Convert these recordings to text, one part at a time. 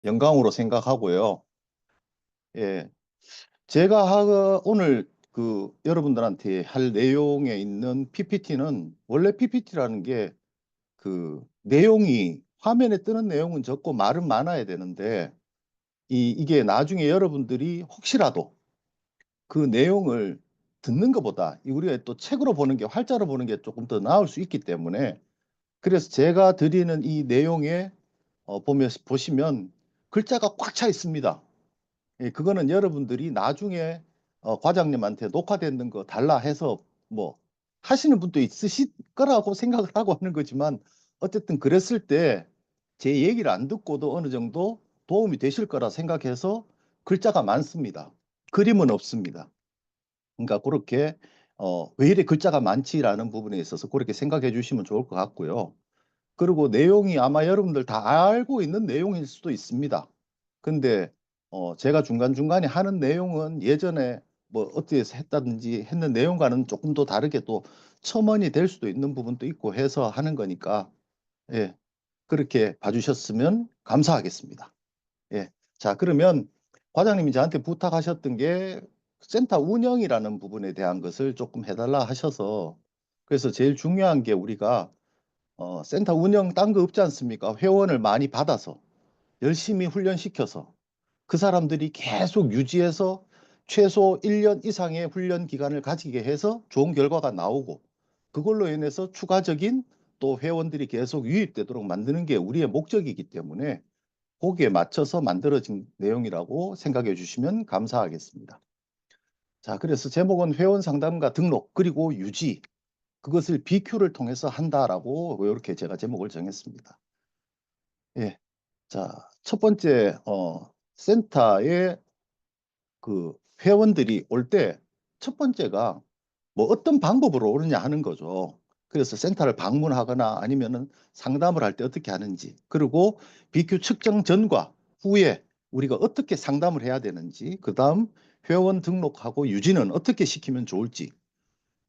영광으로 생각하고요. 예, 제가 오늘 여러분들한테 할 내용에 있는 PPT는 원래 PPT라는 게 내용이 화면에 뜨는 내용은 적고 말은 많아야 되는데 이게 나중에 여러분들이 혹시라도 그 내용을 듣는 것보다 우리가 또 책으로 보는 게 활자로 보는 게 조금 더 나을 수 있기 때문에 그래서 제가 드리는 이 내용에 보시면 글자가 꽉 차 있습니다. 예, 그거는 여러분들이 나중에 과장님한테 녹화되는 거 달라 해서 뭐 하시는 분도 있으실 거라고 생각을 하고 하는 거지만 어쨌든 그랬을 때 제 얘기를 안 듣고도 어느 정도 도움이 되실 거라 생각해서 글자가 많습니다. 그림은 없습니다. 그러니까 그렇게 왜 이래 글자가 많지라는 부분에 있어서 그렇게 생각해 주시면 좋을 것 같고요. 그리고 내용이 아마 여러분들 다 알고 있는 내용일 수도 있습니다. 근데 제가 중간중간에 하는 내용은 예전에 뭐 어떻게 해서 했다든지 했는 내용과는 조금 더 다르게 또 첨언이 될 수도 있는 부분도 있고 해서 하는 거니까 예, 그렇게 봐주셨으면 감사하겠습니다. 예. 자, 그러면 과장님이 저한테 부탁하셨던 게 센터 운영이라는 부분에 대한 것을 조금 해달라 하셔서 그래서 제일 중요한 게 우리가 센터 운영 딴 거 없지 않습니까? 회원을 많이 받아서 열심히 훈련시켜서 그 사람들이 계속 유지해서 최소 1년 이상의 훈련 기간을 가지게 해서 좋은 결과가 나오고 그걸로 인해서 추가적인 또 회원들이 계속 유입되도록 만드는 게 우리의 목적이기 때문에 거기에 맞춰서 만들어진 내용이라고 생각해 주시면 감사하겠습니다. 자, 그래서 제목은 회원 상담과 등록 그리고 유지 그것을 BQ를 통해서 한다라고 이렇게 제가 제목을 정했습니다. 예. 자, 첫 번째, 센터에 그 회원들이 올 때 첫 번째가 뭐 어떤 방법으로 오느냐 하는 거죠. 그래서 센터를 방문하거나 아니면은 상담을 할 때 어떻게 하는지, 그리고 BQ 측정 전과 후에 우리가 어떻게 상담을 해야 되는지, 그 다음 회원 등록하고 유지는 어떻게 시키면 좋을지.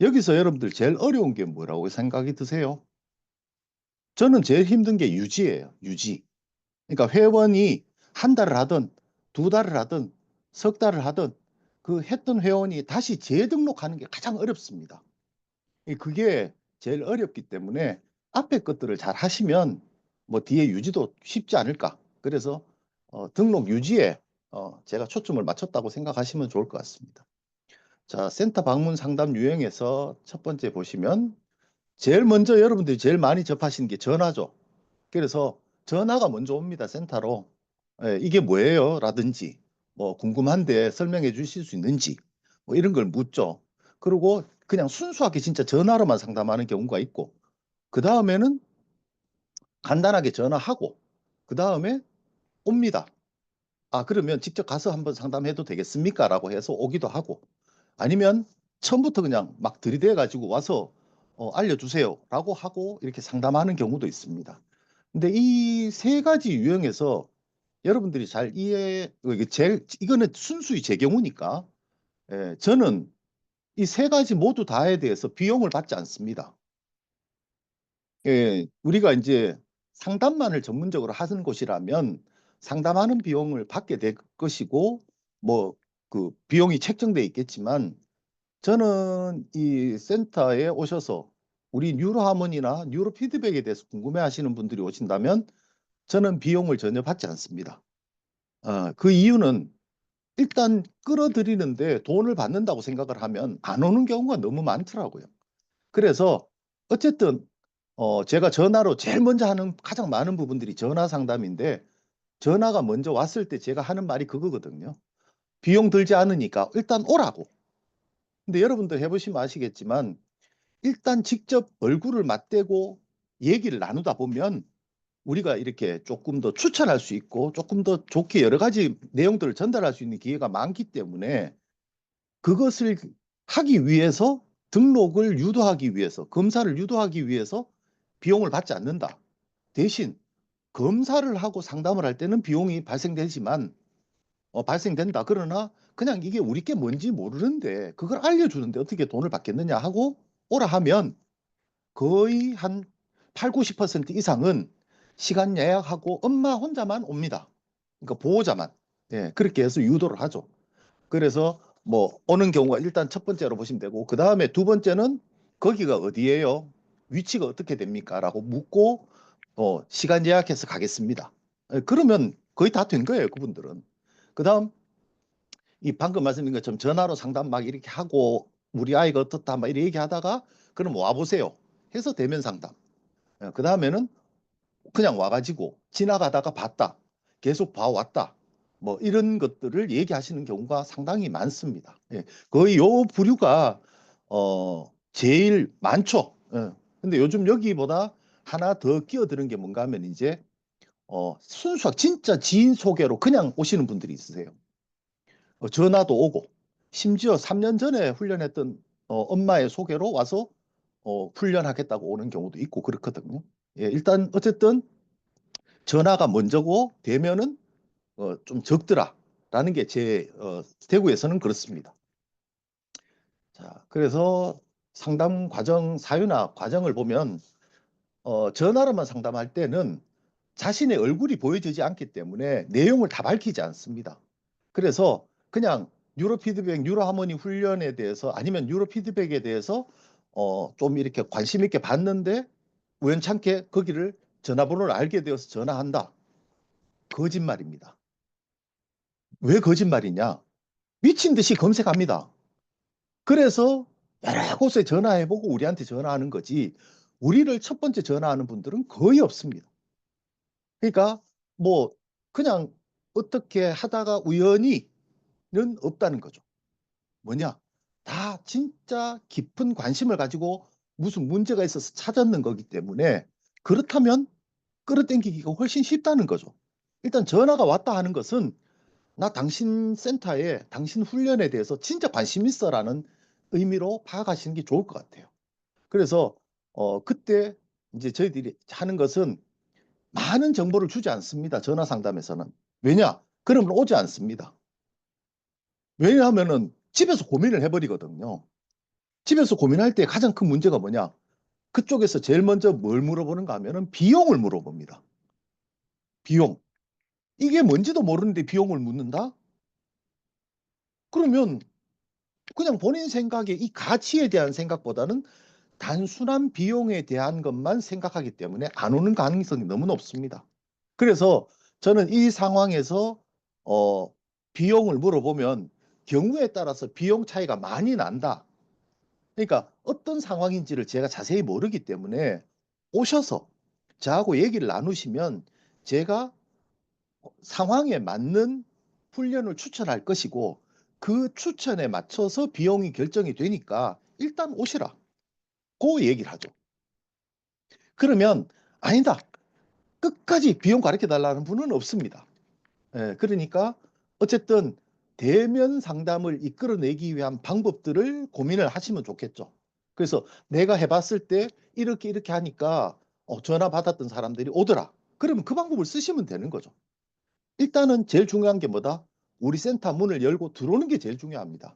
여기서 여러분들 제일 어려운 게 뭐라고 생각이 드세요? 저는 제일 힘든 게 유지예요. 유지. 그러니까 회원이 한 달을 하든 두 달을 하든 석 달을 하든 그 했던 회원이 다시 재등록하는 게 가장 어렵습니다. 그게 제일 어렵기 때문에 앞에 것들을 잘 하시면 뭐 뒤에 유지도 쉽지 않을까. 그래서 등록 유지에 제가 초점을 맞췄다고 생각하시면 좋을 것 같습니다. 자, 센터 방문 상담 유형에서 첫 번째 보시면 제일 먼저 여러분들이 제일 많이 접하시는 게 전화죠. 그래서 전화가 먼저 옵니다. 센터로. 예, 이게 뭐예요? 라든지 뭐 궁금한데 설명해 주실 수 있는지 뭐 이런 걸 묻죠. 그리고 그냥 순수하게 진짜 전화로만 상담하는 경우가 있고 그 다음에는 간단하게 전화하고 그 다음에 옵니다. 아, 그러면 직접 가서 한번 상담해도 되겠습니까? 라고 해서 오기도 하고 아니면 처음부터 그냥 막 들이대 가지고 와서 알려주세요 라고 하고 이렇게 상담하는 경우도 있습니다. 근데 이 세 가지 유형에서 여러분들이 잘 이게 이거는 순수히 제 경우니까 예, 저는 이 세 가지 모두 다에 대해서 비용을 받지 않습니다. 예, 우리가 이제 상담만을 전문적으로 하는 곳이라면 상담하는 비용을 받게 될 것이고 뭐 비용이 책정돼 있겠지만 저는 이 센터에 오셔서 우리 뉴로하모니나 뉴로 피드백에 대해서 궁금해 하시는 분들이 오신다면 저는 비용을 전혀 받지 않습니다. 그 이유는 일단 끌어들이는데 돈을 받는다고 생각을 하면 안 오는 경우가 너무 많더라고요. 그래서 어쨌든 제가 전화로 제일 먼저 하는 가장 많은 부분들이 전화 상담인데 전화가 먼저 왔을 때 제가 하는 말이 그거거든요. 비용 들지 않으니까 일단 오라고. 근데 여러분들 해보시면 아시겠지만 일단 직접 얼굴을 맞대고 얘기를 나누다 보면 우리가 이렇게 조금 더 추천할 수 있고 조금 더 좋게 여러 가지 내용들을 전달할 수 있는 기회가 많기 때문에 그것을 하기 위해서 등록을 유도하기 위해서 검사를 유도하기 위해서 비용을 받지 않는다. 대신 검사를 하고 상담을 할 때는 비용이 발생되지만 발생된다. 그러나 그냥 이게 우리 게 뭔지 모르는데 그걸 알려주는데 어떻게 돈을 받겠느냐 하고 오라 하면 거의 한 8, 90% 이상은 시간 예약하고 엄마 혼자만 옵니다. 그러니까 보호자만. 예, 그렇게 해서 유도를 하죠. 그래서 뭐 오는 경우가 일단 첫 번째로 보시면 되고 그 다음에 두 번째는 거기가 어디예요? 위치가 어떻게 됩니까? 라고 묻고 시간 예약해서 가겠습니다. 예, 그러면 거의 다 된 거예요, 그분들은. 그 다음 이 방금 말씀드린 것처럼 전화로 상담 막 이렇게 하고 우리 아이가 어떻다 막 이렇게 얘기하다가 그럼 와보세요 해서 대면 상담. 그 다음에는 그냥 와가지고 지나가다가 봤다. 계속 봐왔다. 뭐 이런 것들을 얘기하시는 경우가 상당히 많습니다. 예, 거의 요 부류가 제일 많죠. 예. 근데 요즘 여기보다 하나 더 끼어드는 게 뭔가 하면 이제 순수하게 진짜 지인 소개로 그냥 오시는 분들이 있으세요. 전화도 오고 심지어 3년 전에 훈련했던 엄마의 소개로 와서 훈련하겠다고 오는 경우도 있고 그렇거든요. 예, 일단 어쨌든 전화가 먼저고 대면은 좀 적더라라는 게 제 대구에서는 그렇습니다. 자, 그래서 상담 과정 사유나 과정을 보면 전화로만 상담할 때는 자신의 얼굴이 보여지지 않기 때문에 내용을 다 밝히지 않습니다. 그래서 그냥 뉴로 피드백, 뉴로 하모니 훈련에 대해서 아니면 뉴로 피드백에 대해서 좀 이렇게 관심 있게 봤는데 우연찮게 거기를 전화번호를 알게 되어서 전화한다. 거짓말입니다. 왜 거짓말이냐? 미친 듯이 검색합니다. 그래서 여러 곳에 전화해보고 우리한테 전화하는 거지 우리를 첫 번째 전화하는 분들은 거의 없습니다. 그러니까 뭐 그냥 어떻게 하다가 우연히는 없다는 거죠. 뭐냐? 다 진짜 깊은 관심을 가지고 무슨 문제가 있어서 찾았는 거기 때문에 그렇다면 끌어당기기가 훨씬 쉽다는 거죠. 일단 전화가 왔다 하는 것은 나 당신 센터에 당신 훈련에 대해서 진짜 관심 있어라는 의미로 파악하시는 게 좋을 것 같아요. 그래서 그때 이제 저희들이 하는 것은 많은 정보를 주지 않습니다. 전화 상담에서는. 왜냐? 그러면 오지 않습니다. 왜냐하면은 집에서 고민을 해버리거든요. 집에서 고민할 때 가장 큰 문제가 뭐냐? 그쪽에서 제일 먼저 뭘 물어보는가 하면은 비용을 물어봅니다. 비용. 이게 뭔지도 모르는데 비용을 묻는다? 그러면 그냥 본인 생각에 이 가치에 대한 생각보다는 단순한 비용에 대한 것만 생각하기 때문에 안 오는 가능성이 너무 높습니다. 그래서 저는 이 상황에서 어, 비용을 물어보면 경우에 따라서 비용 차이가 많이 난다. 그러니까 어떤 상황인지를 제가 자세히 모르기 때문에 오셔서 저하고 얘기를 나누시면 제가 상황에 맞는 훈련을 추천할 것이고 그 추천에 맞춰서 비용이 결정이 되니까 일단 오시라. 그 얘기를 하죠. 그러면 아니다. 끝까지 비용 가르쳐 달라는 분은 없습니다. 예, 그러니까 어쨌든 대면 상담을 이끌어내기 위한 방법들을 고민을 하시면 좋겠죠. 그래서 내가 해봤을 때 이렇게 이렇게 하니까 전화 받았던 사람들이 오더라. 그러면 그 방법을 쓰시면 되는 거죠. 일단은 제일 중요한 게 뭐다? 우리 센터 문을 열고 들어오는 게 제일 중요합니다.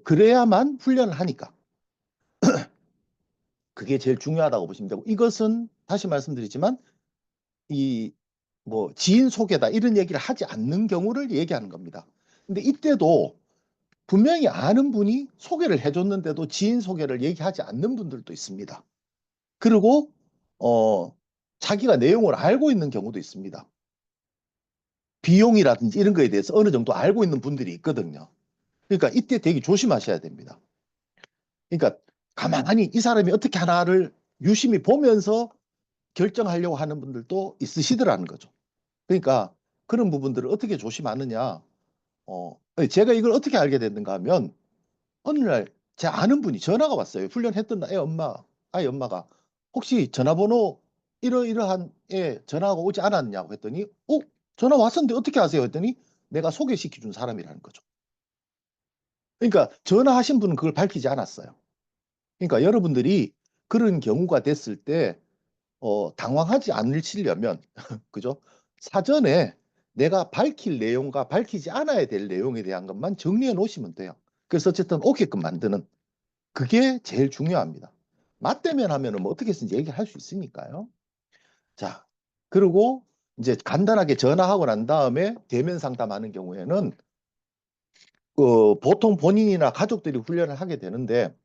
그래야만 훈련을 하니까. 그게 제일 중요하다고 보시면 되고 이것은 다시 말씀드리지만 이 뭐 지인 소개다 이런 얘기를 하지 않는 경우를 얘기하는 겁니다. 근데 이때도 분명히 아는 분이 소개를 해줬는데도 지인 소개를 얘기하지 않는 분들도 있습니다. 그리고 자기가 내용을 알고 있는 경우도 있습니다. 비용이라든지 이런 거에 대해서 어느 정도 알고 있는 분들이 있거든요. 그러니까 이때 되게 조심하셔야 됩니다. 그러니까 가만히 이 사람이 어떻게 하나를 유심히 보면서 결정하려고 하는 분들도 있으시더라는 거죠. 그러니까 그런 부분들을 어떻게 조심하느냐. 제가 이걸 어떻게 알게 됐는가 하면 어느 날 제 아는 분이 전화가 왔어요. 훈련했던 아이 엄마가 혹시 전화번호 이러이러한 애 전화가 오지 않았냐고 했더니 전화 왔었는데 어떻게 아세요? 했더니 내가 소개시켜 준 사람이라는 거죠. 그러니까 전화하신 분은 그걸 밝히지 않았어요. 그러니까 여러분들이 그런 경우가 됐을 때 당황하지 않으시려면 그죠? 사전에 내가 밝힐 내용과 밝히지 않아야 될 내용에 대한 것만 정리해 놓으시면 돼요. 그래서 어쨌든 오게끔 만드는 그게 제일 중요합니다. 맞대면 하면은 뭐 어떻게 해서든지 얘기할 수 있으니까요. 자, 그리고 이제 간단하게 전화하고 난 다음에 대면 상담하는 경우에는 보통 본인이나 가족들이 훈련을 하게 되는데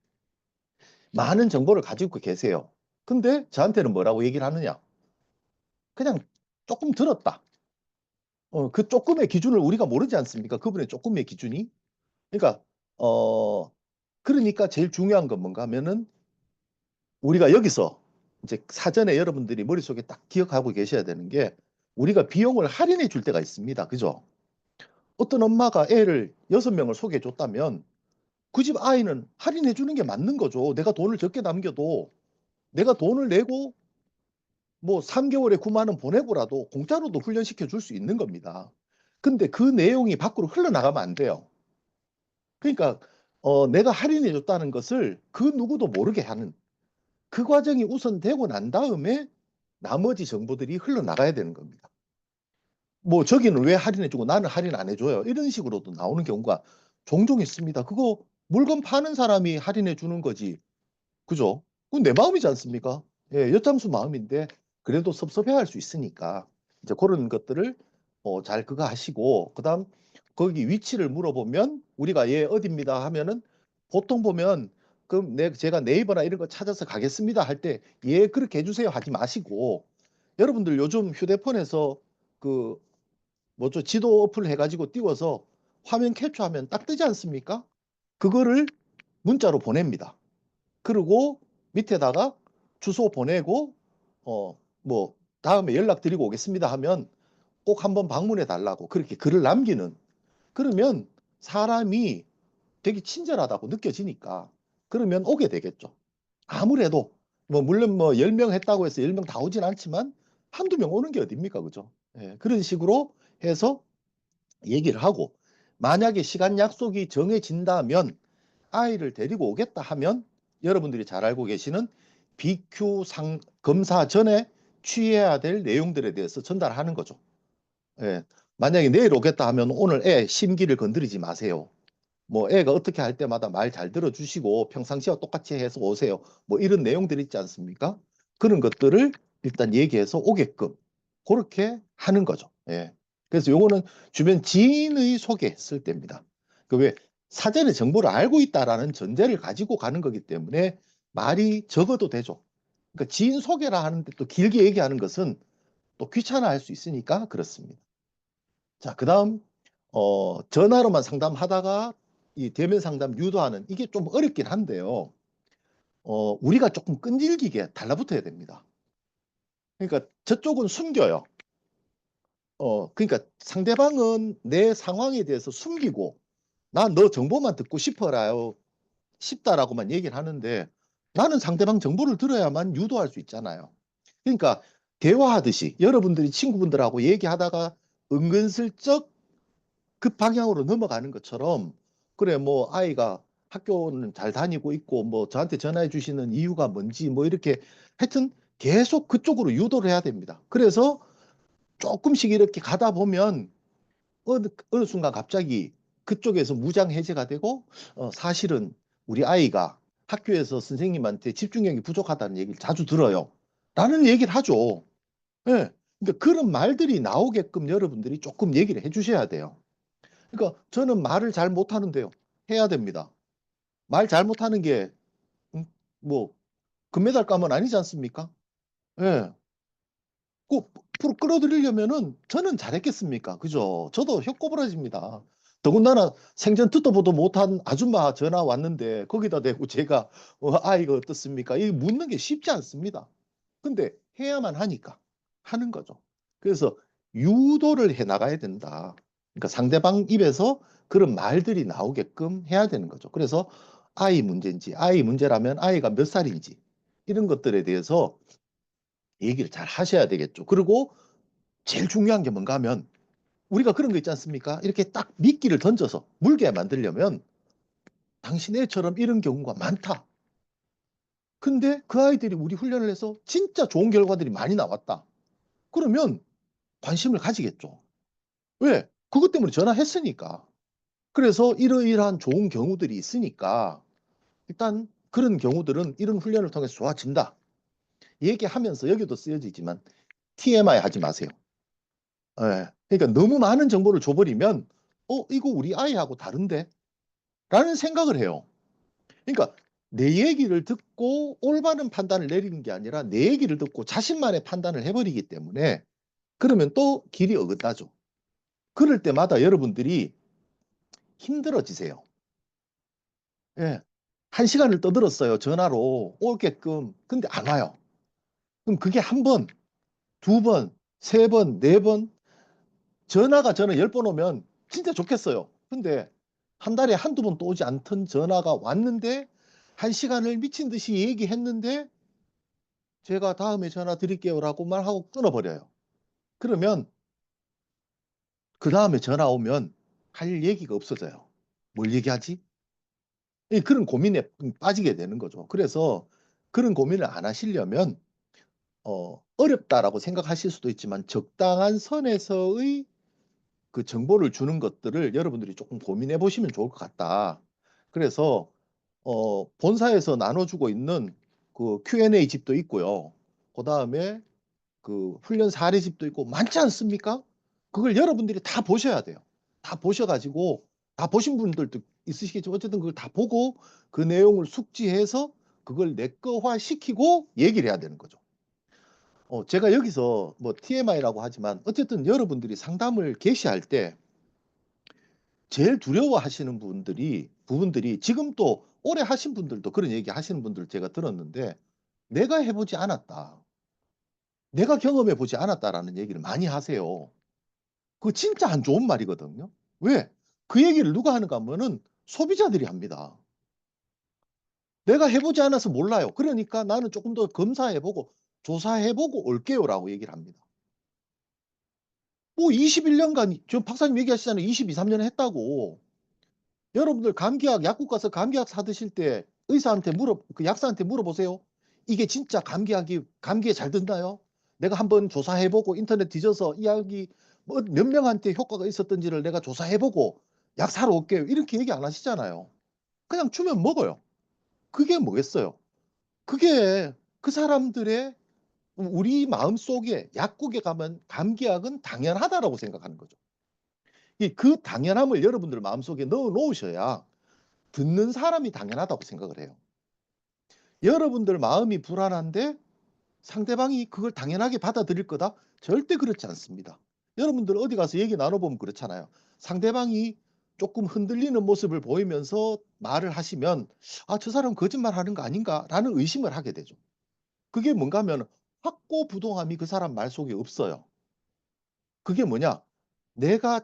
많은 정보를 가지고 계세요. 근데 저한테는 뭐라고 얘기를 하느냐? 그냥 조금 들었다. 그 조금의 기준을 우리가 모르지 않습니까? 그분의 조금의 기준이. 그러니까 그러니까 제일 중요한 건 뭔가 하면은 우리가 여기서 이제 사전에 여러분들이 머릿속에 딱 기억하고 계셔야 되는 게 우리가 비용을 할인해 줄 때가 있습니다. 그죠? 어떤 엄마가 애를 6명을 소개해 줬다면 그 집 아이는 할인해 주는 게 맞는 거죠. 내가 돈을 적게 남겨도 내가 돈을 내고 뭐 3개월에 9만 원 보내고라도 공짜로도 훈련시켜 줄 수 있는 겁니다. 근데 그 내용이 밖으로 흘러나가면 안 돼요. 그러니까 내가 할인해 줬다는 것을 그 누구도 모르게 하는 그 과정이 우선 되고 난 다음에 나머지 정보들이 흘러나가야 되는 겁니다. 뭐 저기는 왜 할인해주고 나는 할인 안 해줘요. 이런 식으로도 나오는 경우가 종종 있습니다. 그거 물건 파는 사람이 할인해 주는 거지. 그죠? 그건 내 마음이지 않습니까? 예, 엿장수 마음인데 그래도 섭섭해할 수 있으니까 이제 그런 것들을 잘 그거 하시고 그다음 거기 위치를 물어보면 우리가 예 어디입니다 하면은 보통 보면 그럼 제가 네이버나 이런 거 찾아서 가겠습니다 할 때 예 그렇게 해주세요 하지 마시고 여러분들 요즘 휴대폰에서 그 뭐죠 지도 어플 해가지고 띄워서 화면 캡처하면 딱 뜨지 않습니까? 그거를 문자로 보냅니다. 그리고 밑에다가 주소 보내고 뭐 다음에 연락드리고 오겠습니다 하면 꼭 한번 방문해 달라고 그렇게 글을 남기는 그러면 사람이 되게 친절하다고 느껴지니까 그러면 오게 되겠죠. 아무래도 뭐 물론 뭐 10명 했다고 해서 10명 다 오진 않지만 한두 명 오는 게 어딥니까? 그죠? 예, 그런 식으로 해서 얘기를 하고 만약에 시간 약속이 정해진다면 아이를 데리고 오겠다 하면 여러분들이 잘 알고 계시는 BQ 검사 전에 취해야 될 내용들에 대해서 전달하는 거죠. 예. 만약에 내일 오겠다 하면 오늘 애 심기를 건드리지 마세요. 뭐 애가 어떻게 할 때마다 말 잘 들어주시고 평상시와 똑같이 해서 오세요. 뭐 이런 내용들 있지 않습니까? 그런 것들을 일단 얘기해서 오게끔 그렇게 하는 거죠. 예. 그래서 요거는 주변 지인의 소개했을 때입니다. 그 왜 사전에 정보를 알고 있다라는 전제를 가지고 가는 거기 때문에 말이 적어도 되죠. 그러니까 지인 소개라 하는데 또 길게 얘기하는 것은 또 귀찮아할 수 있으니까 그렇습니다. 자, 그다음 전화로만 상담하다가 이 대면 상담 유도하는 이게 좀 어렵긴 한데요. 우리가 조금 끈질기게 달라붙어야 됩니다. 그러니까 저쪽은 숨겨요. 그러니까 상대방은 내 상황에 대해서 숨기고 난 너 정보만 듣고 싶어라요. 싶다라고만 얘기를 하는데 나는 상대방 정보를 들어야만 유도할 수 있잖아요. 그러니까 대화하듯이 여러분들이 친구분들하고 얘기하다가 은근슬쩍 그 방향으로 넘어가는 것처럼 그래 뭐 아이가 학교는 잘 다니고 있고 뭐 저한테 전화해 주시는 이유가 뭔지 뭐 이렇게 하여튼 계속 그쪽으로 유도를 해야 됩니다. 그래서 조금씩 이렇게 가다 보면 어느 순간 갑자기 그쪽에서 무장 해제가 되고 사실은 우리 아이가 학교에서 선생님한테 집중력이 부족하다는 얘기를 자주 들어요. 라는 얘기를 하죠. 예. 그러니까 그런 말들이 나오게끔 여러분들이 조금 얘기를 해 주셔야 돼요. 그러니까 저는 말을 잘 못하는데요. 해야 됩니다. 말 잘못하는 게 뭐 금메달 가면 아니지 않습니까? 예. 꼭 프로 끌어들이려면은 저는 잘했겠습니까? 그죠? 저도 혀꼬부라집니다. 더군다나 생전 듣도 보도 못한 아줌마 전화 왔는데 거기다 대고 제가 아이가 어떻습니까? 이 묻는 게 쉽지 않습니다. 근데 해야만 하니까 하는 거죠. 그래서 유도를 해 나가야 된다. 그러니까 상대방 입에서 그런 말들이 나오게끔 해야 되는 거죠. 그래서 아이 문제인지, 아이 문제라면 아이가 몇 살인지 이런 것들에 대해서 얘기를 잘 하셔야 되겠죠. 그리고 제일 중요한 게 뭔가 하면 우리가 그런 거 있지 않습니까? 이렇게 딱 미끼를 던져서 물게 만들려면 당신 애처럼 이런 경우가 많다. 근데 그 아이들이 우리 훈련을 해서 진짜 좋은 결과들이 많이 나왔다. 그러면 관심을 가지겠죠. 왜? 그것 때문에 전화했으니까. 그래서 이러이러한 좋은 경우들이 있으니까 일단 그런 경우들은 이런 훈련을 통해서 좋아진다. 얘기하면서 여기도 쓰여지지만 TMI 하지 마세요. 예. 그러니까 너무 많은 정보를 줘버리면 이거 우리 아이하고 다른데? 라는 생각을 해요. 그러니까 내 얘기를 듣고 올바른 판단을 내리는 게 아니라 내 얘기를 듣고 자신만의 판단을 해버리기 때문에 그러면 또 길이 어긋나죠. 그럴 때마다 여러분들이 힘들어지세요. 예. 한 시간을 떠들었어요. 전화로 오게끔. 근데 안 와요. 그럼 그게 한 번, 두 번, 세 번, 네 번, 전화가 저는 10번 오면 진짜 좋겠어요. 근데 한 달에 한두 번 또 오지 않던 전화가 왔는데 한 시간을 미친 듯이 얘기했는데 제가 다음에 전화 드릴게요라고만 하고 끊어버려요. 그러면 그 다음에 전화 오면 할 얘기가 없어져요. 뭘 얘기하지? 그런 고민에 빠지게 되는 거죠. 그래서 그런 고민을 안 하시려면 어렵다라고 생각하실 수도 있지만 적당한 선에서의 그 정보를 주는 것들을 여러분들이 조금 고민해 보시면 좋을 것 같다. 그래서 본사에서 나눠주고 있는 그 Q&A 집도 있고요. 그다음에 그 훈련 사례집도 있고 많지 않습니까? 그걸 여러분들이 다 보셔야 돼요. 다 보셔가지고 다 보신 분들도 있으시겠지만 어쨌든 그걸 다 보고 그 내용을 숙지해서 그걸 내거화 시키고 얘기를 해야 되는 거죠. 제가 여기서 뭐 TMI라고 하지만 어쨌든 여러분들이 상담을 개시할 때 제일 두려워하시는 부분들이 지금 또 오래 하신 분들도 그런 얘기 하시는 분들 제가 들었는데 내가 해보지 않았다. 내가 경험해 보지 않았다라는 얘기를 많이 하세요. 그거 진짜 안 좋은 말이거든요. 왜? 그 얘기를 누가 하는가 하면은 소비자들이 합니다. 내가 해보지 않아서 몰라요. 그러니까 나는 조금 더 검사해보고 조사해보고 올게요라고 얘기를 합니다. 뭐 21년간 저 박사님 얘기하시잖아요. 22, 3년 했다고. 여러분들 감기약 약국 가서 감기약 사 드실 때 의사한테 그 약사한테 물어보세요. 이게 진짜 감기에 잘 든다요? 내가 한번 조사해보고 인터넷 뒤져서 이 약이 뭐 몇 명한테 효과가 있었던지를 내가 조사해보고 약 사러 올게요. 이렇게 얘기 안 하시잖아요. 그냥 주면 먹어요. 그게 뭐겠어요? 그게 그 사람들의 우리 마음속에 약국에 가면 감기약은 당연하다라고 생각하는 거죠. 그 당연함을 여러분들 마음속에 넣어 놓으셔야 듣는 사람이 당연하다고 생각을 해요. 여러분들 마음이 불안한데 상대방이 그걸 당연하게 받아들일 거다? 절대 그렇지 않습니다. 여러분들 어디 가서 얘기 나눠보면 그렇잖아요. 상대방이 조금 흔들리는 모습을 보이면서 말을 하시면 저 사람 거짓말 하는 거 아닌가? 라는 의심을 하게 되죠. 그게 뭔가 하면 확고부동함이 그 사람 말 속에 없어요. 그게 뭐냐? 내가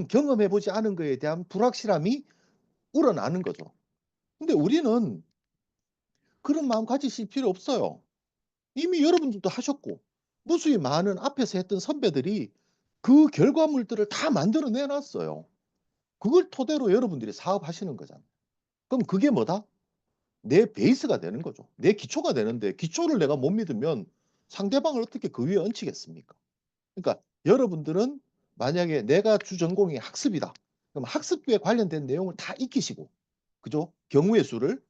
경험해보지 않은 거에 대한 불확실함이 우러나는 거죠. 근데 우리는 그런 마음 가지실 필요 없어요. 이미 여러분들도 하셨고 무수히 많은 앞에서 했던 선배들이 그 결과물들을 다 만들어 내놨어요. 그걸 토대로 여러분들이 사업하시는 거잖아요. 그럼 그게 뭐다? 내 베이스가 되는 거죠. 내 기초가 되는데 기초를 내가 못 믿으면 상대방을 어떻게 그 위에 얹히겠습니까? 그러니까 여러분들은 만약에 내가 주 전공이 학습이다. 그럼 학습에 관련된 내용을 다 익히시고, 그죠? 경우의 수를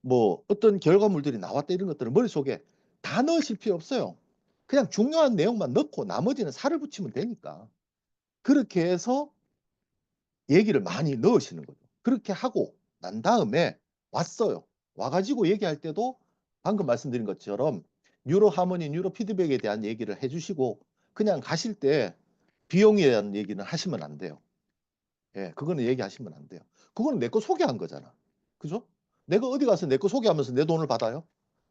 뭐 어떤 결과물들이 나왔다 이런 것들을 머릿속에 다 넣으실 필요 없어요. 그냥 중요한 내용만 넣고 나머지는 살을 붙이면 되니까. 그렇게 해서 얘기를 많이 넣으시는 거죠. 그렇게 하고 난 다음에 왔어요. 와가지고 얘기할 때도 방금 말씀드린 것처럼 뉴로 하모니, 뉴로 피드백에 대한 얘기를 해주시고 그냥 가실 때 비용에 대한 얘기는 하시면 안 돼요. 예, 그거는 얘기하시면 안 돼요. 그거는 내 거 소개한 거잖아. 그죠? 내가 어디 가서 내 거 소개하면서 내 돈을 받아요?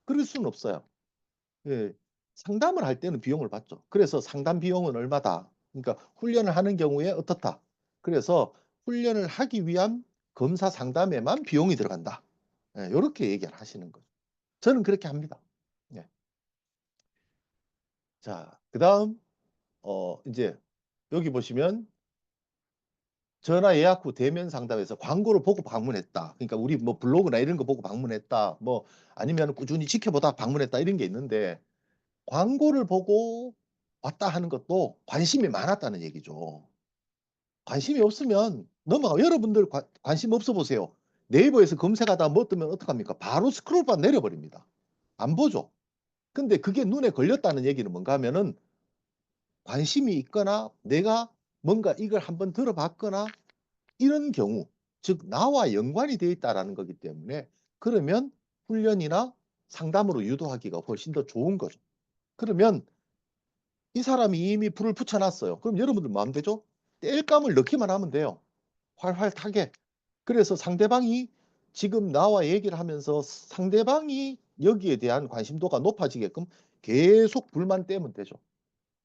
그럴 수는 없어요. 예, 상담을 할 때는 비용을 받죠. 그래서 상담 비용은 얼마다. 그러니까 훈련을 하는 경우에 어떻다. 그래서 훈련을 하기 위한 검사 상담에만 비용이 들어간다. 예, 이렇게 얘기를 하시는 거죠. 저는 그렇게 합니다. 예. 자, 그다음 이제 여기 보시면 전화 예약 후 대면 상담에서 광고를 보고 방문했다. 그러니까 우리 뭐 블로그나 이런 거 보고 방문했다. 뭐 아니면 꾸준히 지켜보다 방문했다 이런 게 있는데 광고를 보고 왔다 하는 것도 관심이 많았다는 얘기죠. 관심이 없으면 넘어가. 여러분들 관심 없어 보세요. 네이버에서 검색하다 뭐 뜨면 어떡합니까? 바로 스크롤바 내려버립니다. 안 보죠. 근데 그게 눈에 걸렸다는 얘기는 뭔가 하면은 관심이 있거나 내가 뭔가 이걸 한번 들어봤거나 이런 경우, 즉 나와 연관이 되어 있다라는 거기 때문에 그러면 훈련이나 상담으로 유도하기가 훨씬 더 좋은 거죠. 그러면 이 사람이 이미 불을 붙여 놨어요. 그럼 여러분들 마음대로 땔감을 넣기만 하면 돼요. 활활 타게. 그래서 상대방이 지금 나와 얘기를 하면서 상대방이 여기에 대한 관심도가 높아지게끔 계속 불만 떼면 되죠.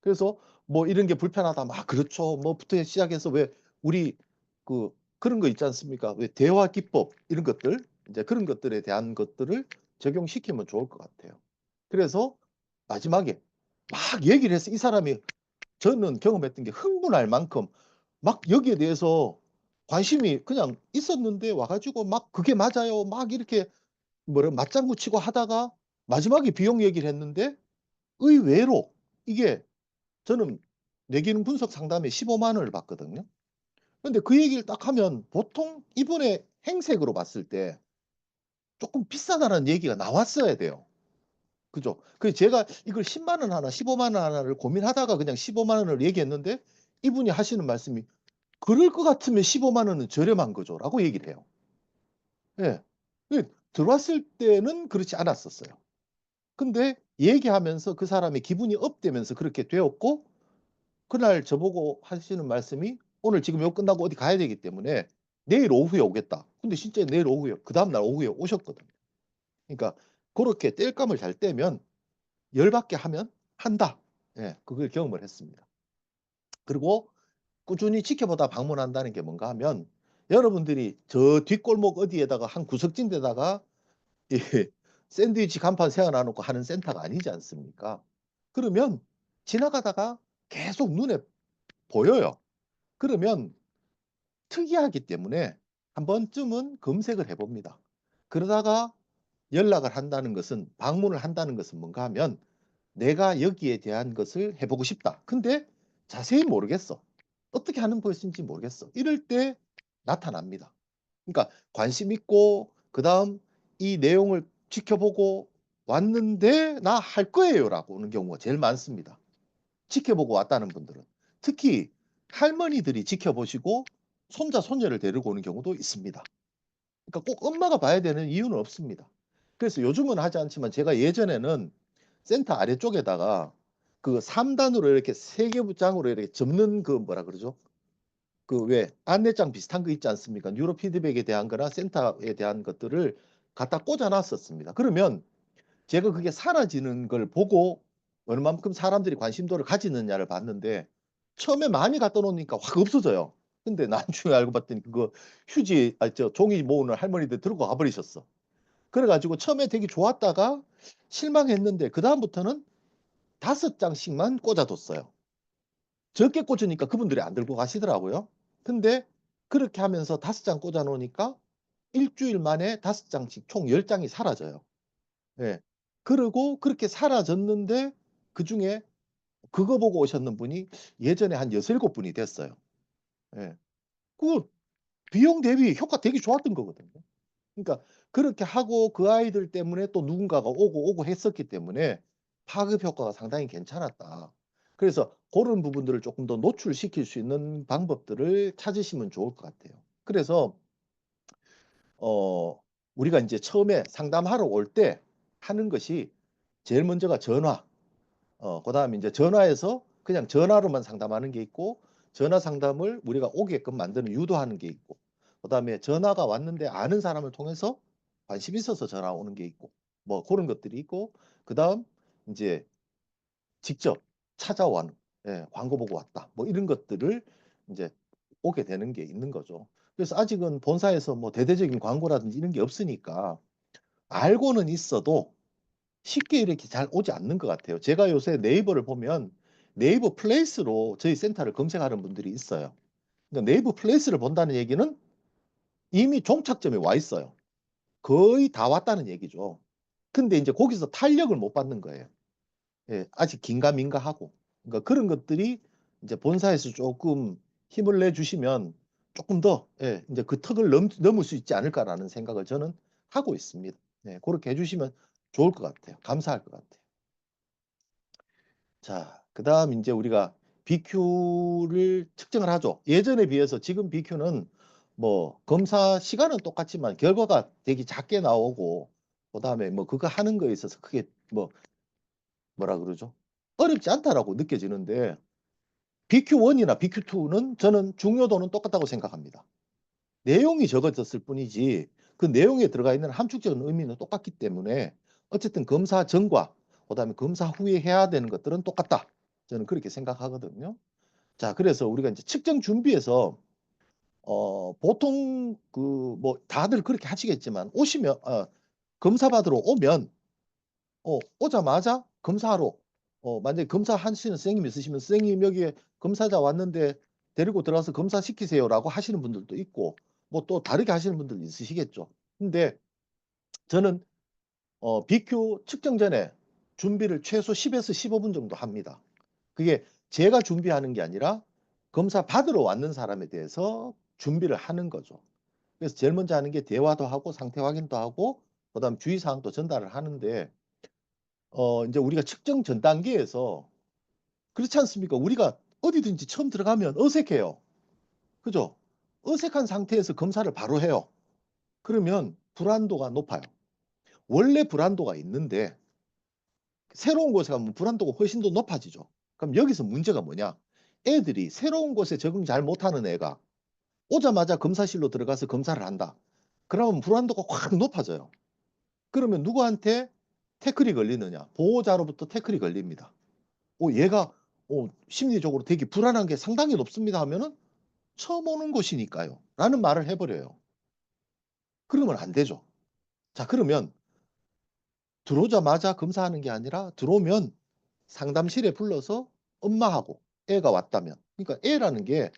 그래서 뭐 이런 게 불편하다. 막 그렇죠. 뭐부터 시작해서 왜 우리 그 그런 거 있지 않습니까? 왜 대화 기법 이런 것들 이제 그런 것들에 대한 것들을 적용시키면 좋을 것 같아요. 그래서 마지막에 막 얘기를 해서 이 사람이 저는 경험했던 게 흥분할 만큼 막 여기에 대해서 관심이 그냥 있었는데 와 가지고 막 "그게 맞아요." 막 이렇게 뭐라 맞장구 치고 하다가 마지막에 비용 얘기를 했는데 의외로 이게 저는 뇌기능 분석 상담에 150,000 원을 받거든요. 근데 그 얘기를 딱 하면 보통 이분의 행색으로 봤을 때 쪼끔 비싸다는 얘기가 나왔어야 돼요. 그죠? 그래서 제가 이걸 100,000원 하나 150,000 원 하나를 고민하다가 그냥 150,000 원을 얘기했는데 이분이 하시는 말씀이 "그럴 것 같으면 150,000 원은 저렴한 거죠."라고 얘기를 해요. 예. 들어왔을 때는 그렇지 않았었어요. 근데 얘기하면서 그 사람의 기분이 업되면서 그렇게 되었고 그날 저보고 하시는 말씀이 "오늘 지금 요 끝나고 어디 가야 되기 때문에 내일 오후에 오겠다." 근데 진짜 내일 오후에 그다음 날 오후에 오셨거든요. 그러니까 고렇게 땔감을 잘 떼면 열받게 하면 한다. 예. 그걸 경험을 했습니다. 그리고 꾸준히 지켜보다 방문한다는 게 뭔가 하면 여러분들이 저 뒷골목 어디에다가 한 구석진 데다가 이 샌드위치 간판 세워 놓고 하는 센터가 아니지 않습니까? 그러면 지나가다가 계속 눈에 보여요. 그러면 특이하기 때문에 한 번쯤은 검색을 해 봅니다. 그러다가 연락을 한다는 것은 방문을 한다는 것은 뭔가 하면 '내가 여기에 대한 것을 해 보고 싶다. 근데 자세히 모르겠어. 어떻게 하는 것인지 모르겠어.' 이럴 때 나타납니다. 그러니까 관심 있고 그다음 이 내용을 지켜보고 왔는데 "나 할 거예요."라고 오는 경우가 제일 많습니다. 지켜보고 왔다는 분들은. 특히 할머니들이 지켜보시고 손자, 손녀를 데리고 오는 경우도 있습니다. 그러니까 꼭 엄마가 봐야 되는 이유는 없습니다. 그래서 요즘은 하지 않지만 제가 예전에는 센터 아래쪽에다가 그 3 단으로 이렇게 3개 장으로 이렇게 접는 그 뭐라 그러죠? 그 왜 안내장 비슷한 거 있지 않습니까? 뉴로 피드백에 대한 거나 센터에 대한 것들을 갖다 꽂아 놨었습니다. 그러면 제가 그게 사라지는 걸 보고 얼만큼 사람들이 관심도를 가지느냐를 봤는데 처음에 많이 갖다 놓으니까 확 없어져요. 근데 나중에 알고 봤더니 그거 휴지 종이 모으는 할머니들 들고 가 버리셨어. 그래 가지고 처음에 되게 좋았다가 실망했는데 그다음부터는 5 장씩만 꽂아 뒀어요. 적게 꽂으니까 그분들이 안 들고 가시더라고요. 근데 그렇게 하면서 5장 꽂아 놓으니까 일 주일 만에 5 장씩 총 10 장이 사라져요. 예. 그러고 그렇게 사라졌는데 그중에 그거 보고 오셨는 분이 예전에 한 6-7 분이 됐어요. 예. 그 비용 대비 효과 되게 좋았던 거거든요. 그러니까 그렇게 하고 그 아이들 때문에 또 누군가가 오고 했었기 때문에 파급 효과가 상당히 괜찮았다. 그래서 고런 부분들을 쪼끔 더 노출시킬 수 있는 방법들을 찾으시면 좋을 것 같아요. 그래서 어 우리가 인제 처음에 상담하러 올 때 하는 것이 제일 먼저가 전화. 그다음에 인제 전화해서 그냥 전화로만 상담하는 게 있고 전화 상담을 우리가 오게끔 만드는 유도하는 게 있고 그다음에 전화가 왔는데 아는 사람을 통해서 관심 있어서 전화 오는 게 있고 뭐 고런 것들이 있고 그다음 인제 직접 찾아와는 예 "광고 보고 왔다." 뭐 이런 것들을 인제 오게 되는 게 있는 거죠. 그래서 아직은 본사에서 뭐 대대적인 광고라든지 이런 게 없으니까 알고는 있어도 쉽게 이렇게 잘 오지 않는 것 같아요. 제가 요새 네이버를 보면 네이버 플레이스로 저희 센터를 검색하는 분들이 있어요. 그러니까 네이버 플레이스를 본다는 얘기는 이미 종착점에 와 있어요. 거의 다 왔다는 얘기죠. 근데 인제 거기서 탄력을 못 받는 거예요. 예. 아직 긴가민가하고. 그러니까 그런 것들이 이제 본사에서 쪼끔 힘을 내 주시면 쪼끔 더 예 인제 '그 턱을 넘을 수 있지 않을까.'라는 생각을 저는 하고 있습니다. 네. 고렇게 해 주시면 좋을 것 같아요. 감사할 것 같아요. 자 그다음 인제 우리가 BQ를 측정을 하죠. 예전에 비해서 지금 BQ는 뭐 검사 시간은 똑같지만 결과가 되게 작게 나오고 그다음에 뭐 그거 하는 거에 있어서 크게 뭐 뭐라 그러죠? 어렵지 않다라고 느껴지는데 BQ1이나 BQ2는 저는 중요도는 똑같다고 생각합니다. 내용이 적어졌을 뿐이지 그 내용에 들어가 있는 함축적인 의미는 똑같기 때문에 어쨌든 검사 전과 그다음에 검사 후에 해야 되는 것들은 똑같다. 저는 그렇게 생각하거든요. 자, 그래서 우리가 이제 측정 준비에서 보통 그 뭐 다들 그렇게 하시겠지만 오시면 검사 받으러 오면 오자마자 검사하러 만약에 검사하시는 선생님이 있으시면 선생님 여기에 검사자 왔는데 데리고 들어가서 검사시키세요라고 하시는 분들도 있고 뭐 또 다르게 하시는 분들도 있으시겠죠. 근데 저는 BQ 측정 전에 준비를 최소 10에서 15분 정도 합니다. 그게 제가 준비하는 게 아니라 검사 받으러 왔는 사람에 대해서 준비를 하는 거죠. 그래서 제일 먼저 하는 게 대화도 하고 상태 확인도 하고 그다음 주의사항도 전달을 하는데 이제 우리가 측정 전 단계에서 그렇지 않습니까? 우리가 어디든지 처음 들어가면 어색해요. 그죠? 어색한 상태에서 검사를 바로 해요. 그러면 불안도가 높아요. 원래 불안도가 있는데 새로운 곳에 가면 불안도가 훨씬 더 높아지죠. 그럼 여기서 문제가 뭐냐? 애들이 새로운 곳에 적응 잘 못하는 애가 오자마자 검사실로 들어가서 검사를 한다. 그러면 불안도가 확 높아져요. 그러면 누구한테 태클이 걸리느냐? 보호자로부터 태클이 걸립니다. 얘가 심리적으로 되게 불안한 게 상당히 높습니다 하면은 처음 오는 곳이니까요. 라는 말을 해버려요. 그러면 안 되죠. 자, 그러면 들어오자마자 검사하는 게 아니라 들어오면 상담실에 불러서 엄마하고 애가 왔다면. 그러니까 애라는 게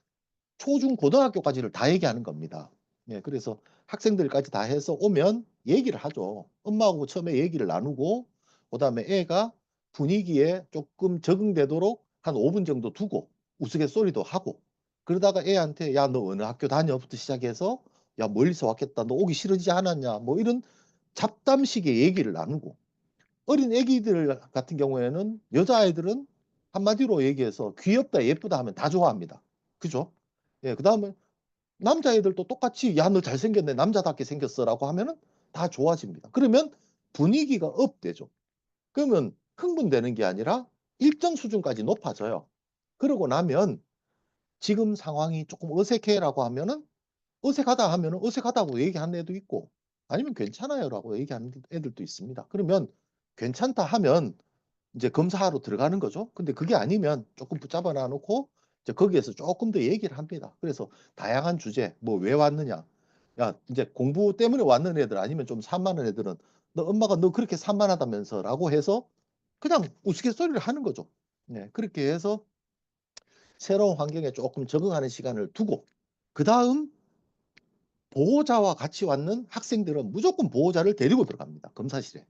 초중 고등학교까지를 다 얘기하는 겁니다. 예, 그래서 학생들까지 다 해서 오면 얘기를 하죠. 엄마하고 처음에 얘기를 나누고 그다음에 애가 분위기에 조금 적응되도록 한 5분 정도 두고 우스갯소리도 하고 그러다가 애한테 야, 너 어느 학교 다녀부터 시작해서 야, 멀리서 왔겠다. 너 오기 싫어지지 않았냐? 뭐 이런 잡담식의 얘기를 나누고 어린 애기들 같은 경우에는 여자아이들은 한마디로 얘기해서 귀엽다, 예쁘다 하면 다 좋아합니다. 그죠? 예, 그다음에 남자애들도 똑같이 야, 너 잘생겼네. 남자답게 생겼어라고 하면은 다 좋아집니다. 그러면 분위기가 업되죠. 그러면 흥분되는 게 아니라 일정 수준까지 높아져요. 그러고 나면 지금 상황이 조금 어색해라고 하면은 어색하다 하면은 어색하다고 얘기하는 애도 있고 아니면 괜찮아요라고 얘기하는 애들도 있습니다. 그러면 괜찮다 하면 이제 검사하러 들어가는 거죠. 근데 그게 아니면 조금 붙잡아 놔놓고 이제 거기에서 조금 더 얘기를 합니다. 그래서 다양한 주제, 뭐 왜 왔느냐. 야, 이제 공부 때문에 왔는 애들 아니면 좀 산만한 애들은 너 엄마가 너 그렇게 산만하다면서라고 해서 그냥 우스갯소리를 하는 거죠. 네, 그렇게 해서 새로운 환경에 조금 적응하는 시간을 두고 그다음 보호자와 같이 왔는 학생들은 무조건 보호자를 데리고 들어갑니다. 검사실에.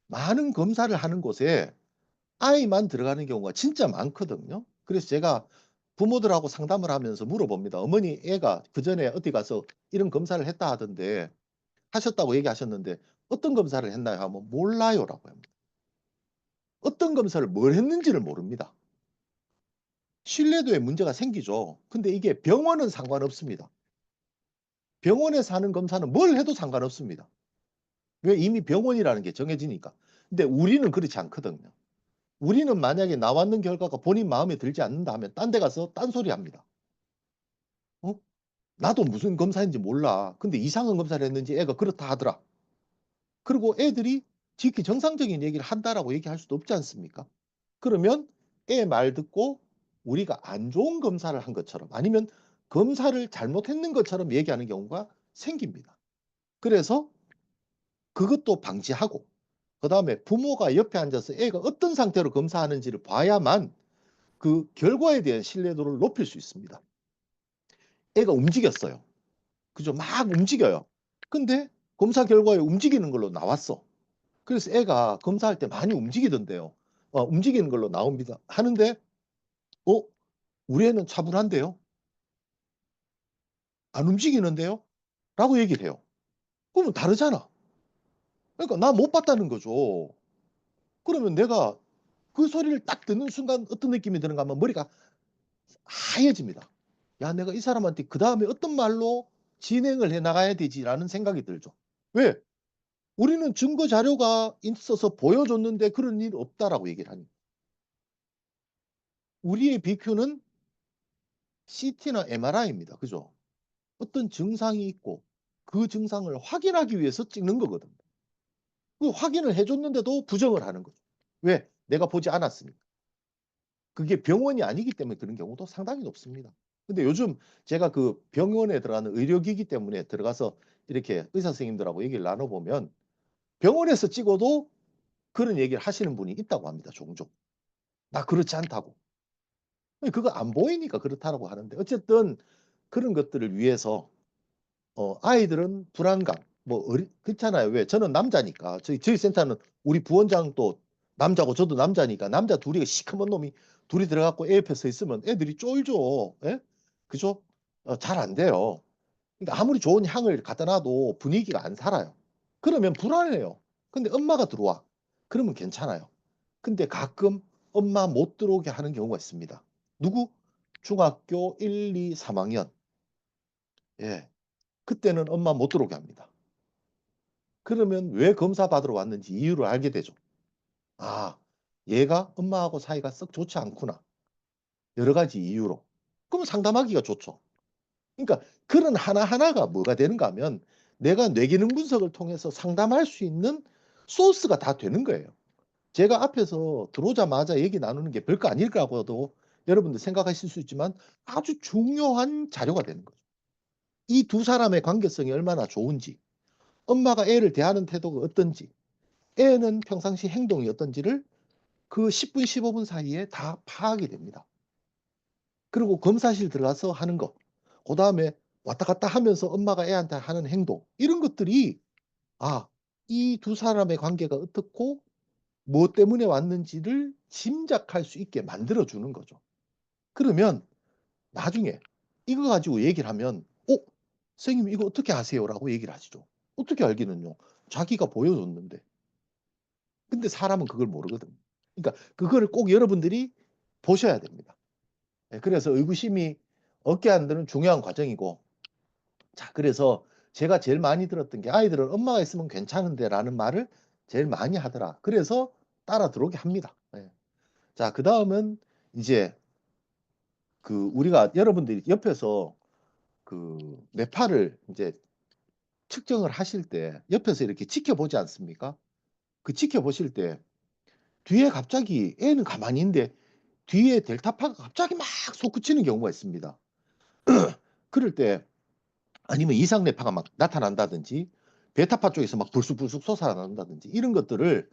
많은 검사를 하는 곳에 아이만 들어가는 경우가 진짜 많거든요. 그래서 제가 부모들하고 상담을 하면서 물어봅니다. 어머니 애가 그전에 어디 가서 이런 검사를 했다 하던데 하셨다고 얘기하셨는데 어떤 검사를 했나요? 하면 몰라요라고 합니다. 어떤 검사를 뭘 했는지를 모릅니다. 신뢰도에 문제가 생기죠. 근데 이게 병원은 상관없습니다. 병원에서 하는 검사는 뭘 해도 상관없습니다. 왜? 이미 병원이라는 게 정해지니까. 근데 우리는 그렇지 않거든요. 우리는 만약에 나왔는 결과가 본인 마음에 들지 않는다 하면 딴 데 가서 딴소리 합니다. 어? 나도 무슨 검사인지 몰라. 근데 이상한 검사를 했는지 애가 그렇다 하더라. 그리고 애들이 지극히 정상적인 얘기를 한다라고 얘기할 수도 없지 않습니까? 그러면 애 말 듣고 우리가 안 좋은 검사를 한 것처럼 아니면 검사를 잘못했는 것처럼 얘기하는 경우가 생깁니다. 그래서 그것도 방지하고 그다음에 부모가 옆에 앉아서 애가 어떤 상태로 검사하는지를 봐야만 그 결과에 대한 신뢰도를 높일 수 있습니다. 애가 움직였어요. 그죠? 막 움직여요. 근데 검사 결과에 움직이는 걸로 나왔어. 그래서 애가 검사할 때 많이 움직이던데요. 움직이는 걸로 나옵니다. 하는데 어? 우리 애는 차분한데요? 안 움직이는데요? 라고 얘기를 해요. 그러면 다르잖아. 그러니까 나 못 봤다는 거죠. 그러면 내가 그 소리를 딱 듣는 순간 어떤 느낌이 드는가 하면 머리가 하얘집니다. '야 내가 이 사람한테 그다음에 어떤 말로 진행을 해 나가야 되지.'라는 생각이 들죠. 왜? 우리는 증거 자료가 있어서 보여줬는데 "그런 일 없다."라고 얘기를 하니까. 우리의 BQ는 CT나 MRI입니다. 그죠? 어떤 증상이 있고 그 증상을 확인하기 위해서 찍는 거거든요. 그 확인을 해 줬는데도 부정을 하는 거죠. 왜? 내가 보지 않았으니까. 그게 병원이 아니기 때문에 그런 경우도 상당히 높습니다. 근데 요즘 제가 그 병원에 들어가는 의료기기 때문에 들어가서 이렇게 의사 선생님들하고 얘기를 나눠 보면 병원에서 찍어도 그런 얘기를 하시는 분이 있다고 합니다, 종종. "나 그렇지 않다."고. 그거 안 보이니까 그렇다라고 하는데 어쨌든 그런 것들을 위해서 아이들은 불안감 뭐 그렇잖아요. 왜 저는 남자니까 저희 센터는 우리 부원장도 남자고 저도 남자니까 남자 둘이 시커먼 놈이 둘이 들어 갖고 애 옆에 서 있으면 애들이 쫄죠. 예? 그죠? 잘 안 돼요. 그러니까 아무리 좋은 향을 갖다 놔도 분위기가 안 살아요. 그러면 불안해요. 근데 엄마가 들어와. 그러면 괜찮아요. 근데 가끔 엄마 못 들어오게 하는 경우가 있습니다. 누구? 중학교 1, 2, 3학년. 예. 그때는 엄마 못 들어오게 합니다. 그러면 왜 검사 받으러 왔는지 이유를 알게 되죠. '아 얘가 엄마하고 사이가 썩 좋지 않구나.' 여러 가지 이유로. 그러면 상담하기가 좋죠. 그러니까 그런 하나하나가 뭐가 되는가 하면 내가 뇌기능 분석을 통해서 상담할 수 있는 소스가 다 되는 거예요. 제가 앞에서 들어오자마자 얘기 나누는 게 별거 아닐 거라고도 여러분들 생각하실 수 있지만 아주 중요한 자료가 되는 거죠. 이 두 사람의 관계성이 얼마나 좋은지, 엄마가 애를 대하는 태도가 어떤지, 애는 평상시 행동이 어떤지를 그 10 분 15분 사이에 다 파악이 됩니다. 그리고 검사실 들어가서 하는 거, 그다음에 왔다 갔다 하면서 엄마가 애한테 하는 행동 이런 것들이 아 이 두 사람의 관계가 어떻고 뭐 때문에 왔는지를 짐작할 수 있게 만들어 주는 거죠. 그러면 나중에 이거 가지고 얘기를 하면 선생님 이거 어떻게 아세요?"라고 얘기를 하시죠. 어떻게 알기는요. 자기가 보여줬는데. 근데 사람은 그걸 모르거든요. 그러니까 그거를 꼭 여러분들이 보셔야 됩니다. 예 그래서 의구심이 없게 하는 데는 중요한 과정이고 자 그래서 제가 제일 많이 들었던 게 "아이들은 엄마가 있으면 괜찮은데."라는 말을 제일 많이 하더라. 그래서 따라 들어오게 합니다. 예. 자 그다음은 이제 그 우리가 여러분들이 옆에서 그 뇌파를 인제 측정을 하실 때 옆에서 이렇게 지켜보지 않습니까? 그 지켜보실 때 뒤에 갑자기 애는 가만히 있는데 뒤에 델타파가 갑자기 막 솟구치는 경우가 있습니다. 그럴 때 아니면 이상 뇌파가 막 나타난다든지 베타파 쪽에서 막 불쑥불쑥 솟아난다든지 이런 것들을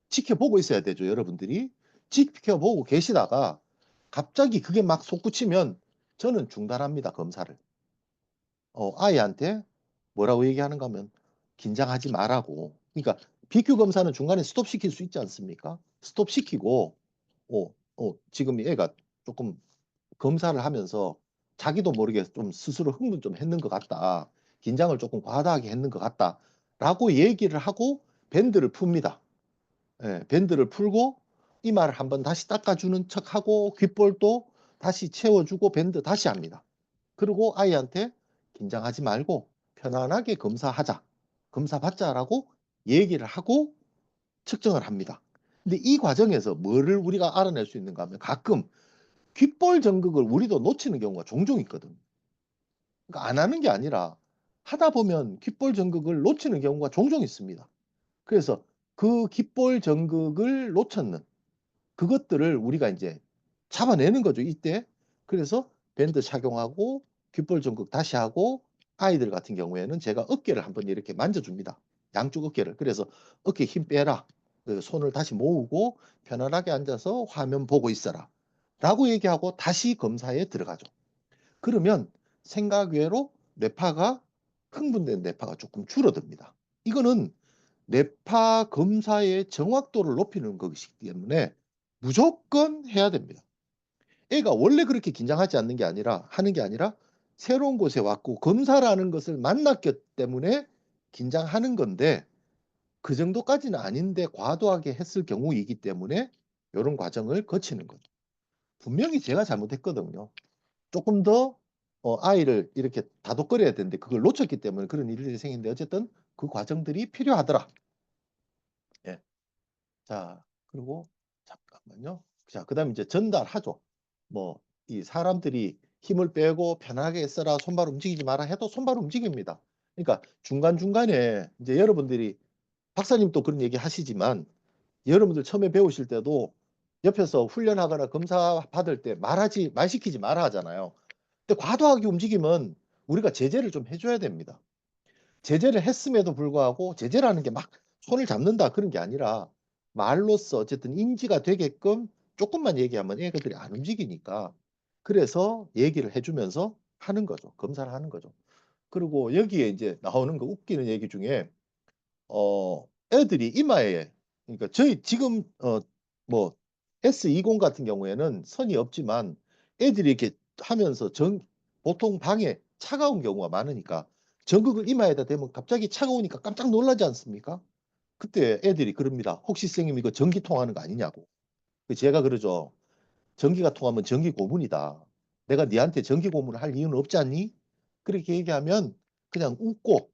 지켜보고 있어야 되죠, 여러분들이. 지켜보고 계시다가 갑자기 그게 막 솟구치면 저는 중단합니다, 검사를. 아이한테 뭐라고 얘기하는가 하면 긴장하지 말라고. 그러니까 BQ 검사는 중간에 스톱시킬 수 있지 않습니까? 스톱시키고 지금 얘가 쪼끔 검사를 하면서 자기도 모르게 좀 스스로 흥분 좀 했는 것 같다. 긴장을 조금 과다하게 했는 것 같다라고 얘기를 하고 밴드를 풉니다. 예. 밴드를 풀고 이마를 한번 다시 닦아주는 척하고 귓볼도 다시 채워주고 밴드 다시 합니다. 그리고 아이한테 "긴장하지 말고 편안하게 검사하자. 검사 받자."라고 얘기를 하고 측정을 합니다. 근데 이 과정에서 뭐를 우리가 알아낼 수 있는가 하면 가끔 귓볼 정극을 우리도 놓치는 경우가 종종 있거든. 그러니까 안 하는 게 아니라 하다 보면 귓볼 정극을 놓치는 경우가 종종 있습니다. 그래서 그 귓볼 정극을 놓쳤는 그것들을 우리가 인제 잡아내는 거죠 이때. 그래서 밴드 착용하고 귓볼 정극 다시 하고 아이들 같은 경우에는 제가 어깨를 한번 이렇게 만져 줍니다. 양쪽 어깨를. 그래서 "어깨에 힘 빼라. 그 손을 다시 모으고 편안하게 앉아서 화면 보고 있어라."라고 얘기하고 다시 검사에 들어가죠. 그러면 생각 외로 뇌파가 흥분된 뇌파가 쪼끔 줄어듭니다. 이거는 뇌파 검사의 정확도를 높이는 것이기 때문에 무조건 해야 됩니다. 애가 원래 그렇게 긴장하지 않는 게 아니라 하는 게 아니라 새로운 곳에 왔고 검사라는 것을 만났기 때문에 긴장하는 건데 그 정도까지는 아닌데 과도하게 했을 경우이기 때문에 요런 과정을 거치는 거죠. 분명히 제가 잘못했거든요. 쪼끔 더 아이를 이렇게 다독거려야 되는데 그걸 놓쳤기 때문에 그런 일들이 생기는데 어쨌든 그 과정들이 필요하더라. 예. 자 그리고 잠깐만요. 자 그다음에 이제 전달하죠. 뭐 이 사람들이 "힘을 빼고 편하게 써라. 손발 움직이지 마라." 해도 손발 움직입니다. 그러니까 중간중간에 이제 여러분들이 박사님도 그런 얘기 하시지만 여러분들 처음에 배우실 때도 옆에서 훈련하거나 검사 받을 때 말 시키지 마라 하잖아요. 근데 과도하게 움직이면 우리가 제재를 좀 해 줘야 됩니다. 제재를 했음에도 불구하고 제재라는 게 막 손을 잡는다 그런 게 아니라 말로써 어쨌든 인지가 되게끔 쪼끔만 얘기하면 애들이 안 움직이니까 그래서 얘기를 해 주면서 하는 거죠. 검사를 하는 거죠. 그리고 여기에 인제 나오는 거 웃기는 얘기 중에 애들이 이마에 그러니까 저희 지금 뭐 S20 같은 경우에는 선이 없지만 애들이 이렇게 하면서 보통 방에 차가운 경우가 많으니까 전극을 이마에다 대면 갑자기 차가우니까 깜짝 놀라지 않습니까? 그때 애들이 그럽니다. "혹시 선생님 이거 전기 통하는 거 아니냐."고. 그 제가 그러죠. "전기가 통하면 전기 고문이다. 내가 니한테 전기 고문을 할 이유는 없지 않니?" 그렇게 얘기하면 그냥 웃고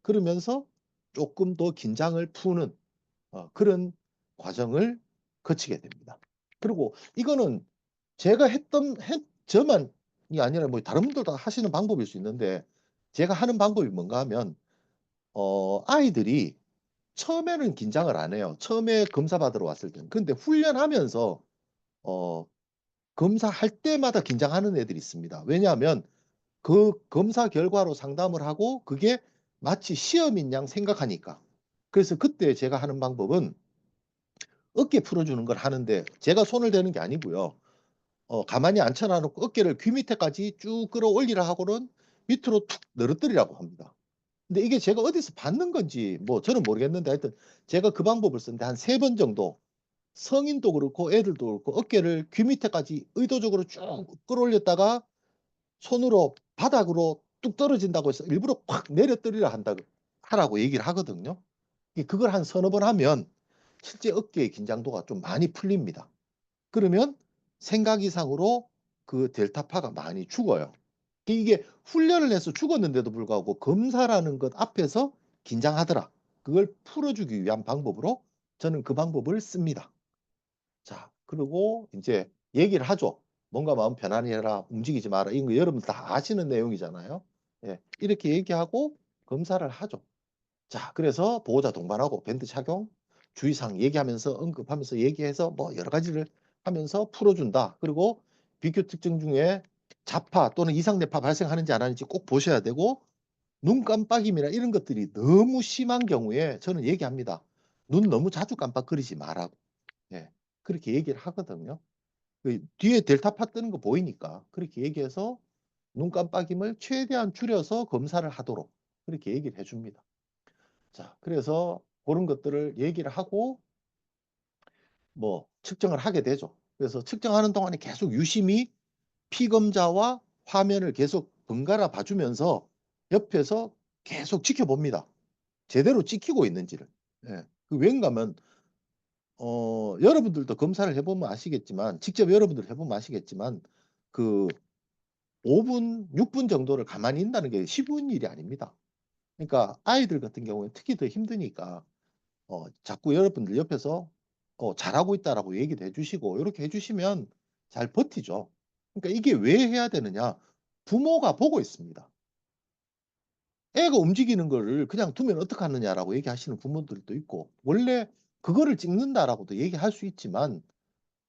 그러면서 쪼끔 더 긴장을 푸는 그런 과정을 거치게 됩니다. 그리고 이거는 제가 했던 했 저만이 아니라 뭐 다른 분들도 하시는 방법일 수 있는데 제가 하는 방법이 뭔가 하면 아이들이 처음에는 긴장을 안 해요. 처음에 검사 받으러 왔을 때는. 근데 훈련하면서 어 검사할 때마다 긴장하는 애들이 있습니다. 왜냐하면 그 검사 결과로 상담을 하고 그게 마치 시험인 양 생각하니까. 그래서 그때 제가 하는 방법은 어깨 풀어주는 걸 하는데 제가 손을 대는 게 아니고요. 가만히 앉혀놔 놓고 어깨를 귀 밑에까지 쭉 끌어올리라 하고는 밑으로 툭 늘어뜨리라고 합니다. 근데 이게 제가 어디서 봤는 건지 뭐 저는 모르겠는데 하여튼 제가 그 방법을 썼는데 한 3번 정도 성인도 그렇고 애들도 그렇고 어깨를 귀 밑에까지 의도적으로 쭉 끌어올렸다가 손으로 바닥으로 뚝 떨어진다고 해서 일부러 팍 내려뜨리라 하라고 얘기를 하거든요. 그걸 한 서너 번 하면 실제 어깨의 긴장도가 좀 많이 풀립니다. 그러면 생각 이상으로 그 델타파가 많이 죽어요. 이게 훈련을 해서 죽었는데도 불구하고 검사라는 것 앞에서 긴장하더라. 그걸 풀어주기 위한 방법으로 저는 그 방법을 씁니다. 자 그리고 인제 얘기를 하죠. "뭔가 마음 편안히 해라. 움직이지 마라." 이런 거 여러분 다 아시는 내용이잖아요. 예. 이렇게 얘기하고 검사를 하죠. 자 그래서 보호자 동반하고 밴드 착용, 주의사항 얘기하면서 언급하면서 얘기해서 뭐 여러 가지를 하면서 풀어준다. 그리고 비교 특징 중에 자파 또는 이상 뇌파 발생하는지 안 하는지 꼭 보셔야 되고 눈 깜빡임이나 이런 것들이 너무 심한 경우에 저는 얘기합니다. "눈 너무 자주 깜빡거리지 마라."고. 예. 그렇게 얘기를 하거든요. 그 뒤에 델타파 뜨는 거 보이니까 그렇게 얘기해서 눈 깜빡임을 최대한 줄여서 검사를 하도록 그렇게 얘기를 해 줍니다. 자 그래서 고런 것들을 얘기를 하고 뭐 측정을 하게 되죠. 그래서 측정하는 동안에 계속 유심히 피검자와 화면을 계속 번갈아 봐 주면서 옆에서 계속 지켜봅니다. 제대로 찍히고 있는지를. 예. 그 왠가하면 여러분들도 검사를 해 보면 아시겠지만 직접 여러분들 해 보면 아시겠지만 그 5 분, 6분 정도를 가만히 있다는 게 쉬운 일이 아닙니다. 그러니까 아이들 같은 경우에 특히 더 힘드니까 자꾸 여러분들 옆에서 "잘하고 있다."라고 얘기도 해 주시고 요렇게 해 주시면 잘 버티죠. 그러니까 이게 왜 해야 되느냐? 부모가 보고 있습니다. "애가 움직이는 거를 그냥 두면 어떡하느냐."라고 얘기하시는 부모들도 있고 원래 "그거를 찍는다."라고도 얘기할 수 있지만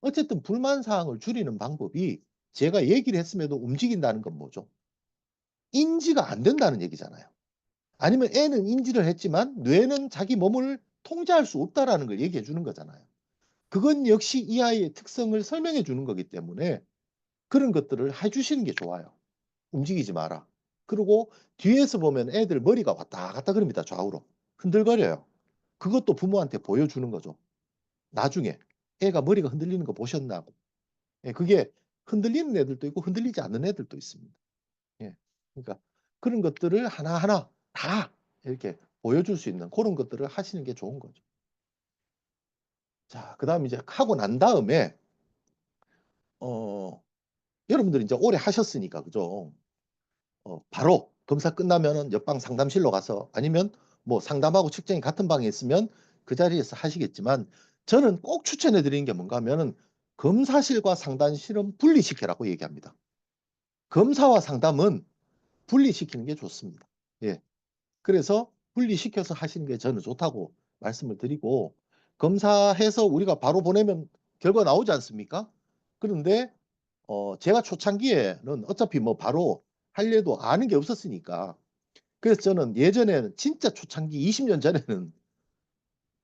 어쨌든 불만 사항을 줄이는 방법이 제가 얘기를 했음에도 움직인다는 건 뭐죠? 인지가 안 된다는 얘기잖아요. 아니면 애는 인지를 했지만 뇌는 자기 몸을 통제할 수 없다라는 걸 얘기해 주는 거잖아요. 그건 역시 이 아이의 특성을 설명해 주는 거기 때문에 그런 것들을 해 주시는 게 좋아요. "움직이지 마라." 그리고 뒤에서 보면 애들 머리가 왔다 갔다 그럽니다, 좌우로. 흔들거려요. 그것도 부모한테 보여주는 거죠. 나중에 "애가 머리가 흔들리는 거 보셨나?"고. 예 그게 흔들리는 애들도 있고 흔들리지 않는 애들도 있습니다. 예. 그러니까 그런 것들을 하나하나 다 이렇게 보여줄 수 있는 고런 것들을 하시는 게 좋은 거죠. 자, 그다음에 이제 하고 난 다음에 여러분들이 이제 오래 하셨으니까 그죠? 바로 검사 끝나면은 옆방 상담실로 가서 아니면 뭐 상담하고 측정이 같은 방에 있으면 그 자리에서 하시겠지만 저는 꼭 추천해 드리는 게 뭔가 하면은 검사실과 상담실은 분리시키라고 얘기합니다. 검사와 상담은 분리시키는 게 좋습니다. 예. 그래서 분리시켜서 하시는 게 저는 좋다고 말씀을 드리고 검사해서 우리가 바로 보내면 결과 나오지 않습니까? 그런데 제가 초창기에는 어차피 뭐 바로 할래도 아는 게 없었으니까 그래서 저는 예전에는 진짜 초창기 20년 전에는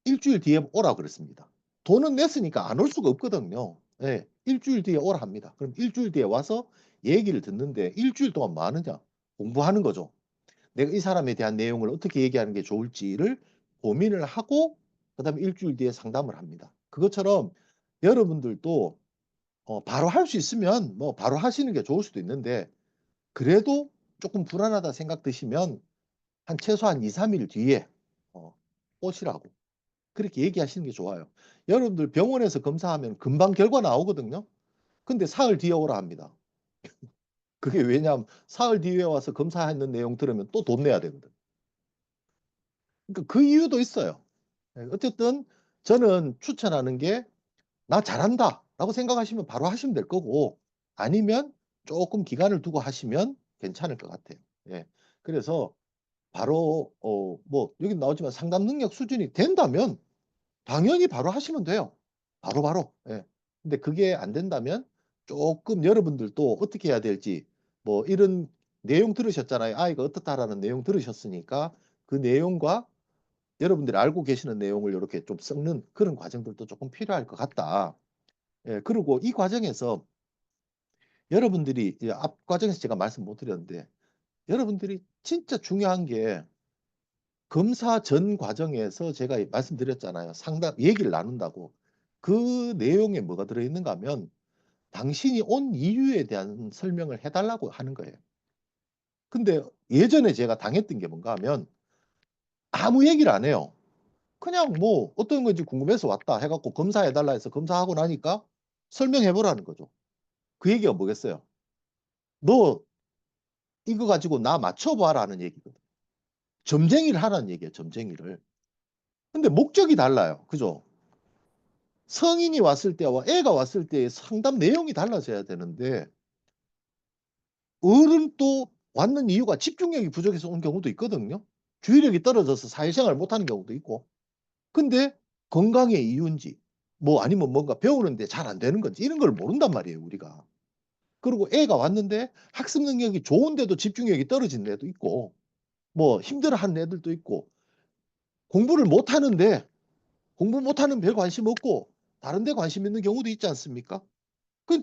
일주일 뒤에 오라 그랬습니다. 돈은 냈으니까 안 올 수가 없거든요. 예, 일주일 뒤에 오라 합니다. 그럼 일주일 뒤에 와서 얘기를 듣는데 일주일 동안 뭐 하느냐? 공부하는 거죠. 내가 이 사람에 대한 내용을 어떻게 얘기하는 게 좋을지를 고민을 하고 그다음에 일주일 뒤에 상담을 합니다. 그것처럼 여러분들도 바로 할 수 있으면 뭐 바로 하시는 게 좋을 수도 있는데 그래도 조금 불안하다 생각 드시면 한 최소한 2-3일 뒤에 오시라고 그렇게 얘기하시는 게 좋아요. 여러분들 병원에서 검사하면 금방 결과 나오거든요. 근데 사흘 뒤에 오라 합니다. 그게 왜냐하면 사흘 뒤에 와서 검사했는 내용 들으면 또 돈 내야 되거든. 그러니까 그 이유도 있어요. 예, 어쨌든 저는 추천하는 게 '나 잘한다.'라고 생각하시면 바로 하시면 될 거고 아니면 쪼끔 기간을 두고 하시면 괜찮을 것 같아요. 예. 그래서 바로 뭐 여기 나오지만 상담 능력 수준이 된다면 당연히 바로 하시면 돼요. 바로바로. 예. 근데 그게 안 된다면 쪼끔 여러분들도 어떻게 해야 될지 뭐 이런 내용 들으셨잖아요. 아이가 어떻다라는 내용 들으셨으니까 그 내용과 여러분들이 알고 계시는 내용을 요렇게 좀 섞는 그런 과정들도 쪼끔 필요할 것 같다. 예. 그리고 이 과정에서 여러분들이 이 앞 과정에서 제가 말씀 못 드렸는데 여러분들이 진짜 중요한 게 검사 전 과정에서 제가 말씀드렸잖아요. 상담 얘기를 나눈다고. 그 내용에 뭐가 들어 있는가 하면 당신이 온 이유에 대한 설명을 해 달라고 하는 거예요. 근데 예전에 제가 당했던 게 뭔가 하면 아무 얘기를 안 해요. 그냥 뭐 "어떤 건지 궁금해서 왔다." 해 갖고 "검사해 달라." 해서 검사하고 나니까 설명해 보라는 거죠. 그 얘기가 뭐겠어요? "너 이거 가지고 나 맞춰 봐라."는 얘기거든. 점쟁이를 하라는 얘기예요, 점쟁이를. 근데 목적이 달라요. 그죠? 성인이 왔을 때와 애가 왔을 때의 상담 내용이 달라져야 되는데 어른 또 왔는 이유가 집중력이 부족해서 온 경우도 있거든요. 주의력이 떨어져서 사회생활을 못하는 경우도 있고. 근데 건강의 이유인지 뭐 아니면 뭔가 배우는데 잘 안 되는 건지 이런 걸 모른단 말이에요, 우리가. 그리고 애가 왔는데 학습 능력이 좋은데도 집중력이 떨어진 애도 있고 뭐 힘들어하는 애들도 있고 공부를 못하는데 공부 못하는 별 관심 없고 다른 데 관심 있는 경우도 있지 않습니까?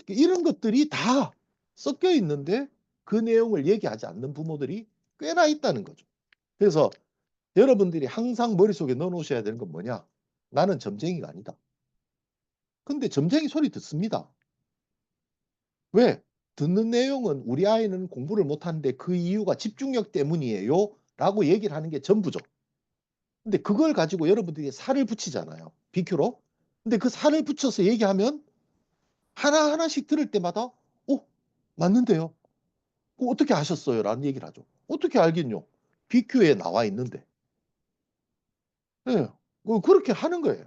이런 것들이 다 섞여 있는데 그 내용을 얘기하지 않는 부모들이 꽤나 있다는 거죠. 그래서 여러분들이 항상 머릿속에 넣어 놓으셔야 되는 건 뭐냐? '나는 점쟁이가 아니다.' 근데 점쟁이 소리 듣습니다. 왜? 듣는 내용은 "우리 아이는 공부를 못하는데 그 이유가 집중력 때문이에요."라고 얘기를 하는 게 전부죠. 근데 그걸 가지고 여러분들이 살을 붙이잖아요, BQ로. 근데 그 살을 붙여서 얘기하면 하나하나씩 들을 때마다 "어 맞는데요. 어떻게 아셨어요?"라는 얘기를 하죠. "어떻게 알긴요. BQ에 나와 있는데." 예. 그렇게 하는 거예요.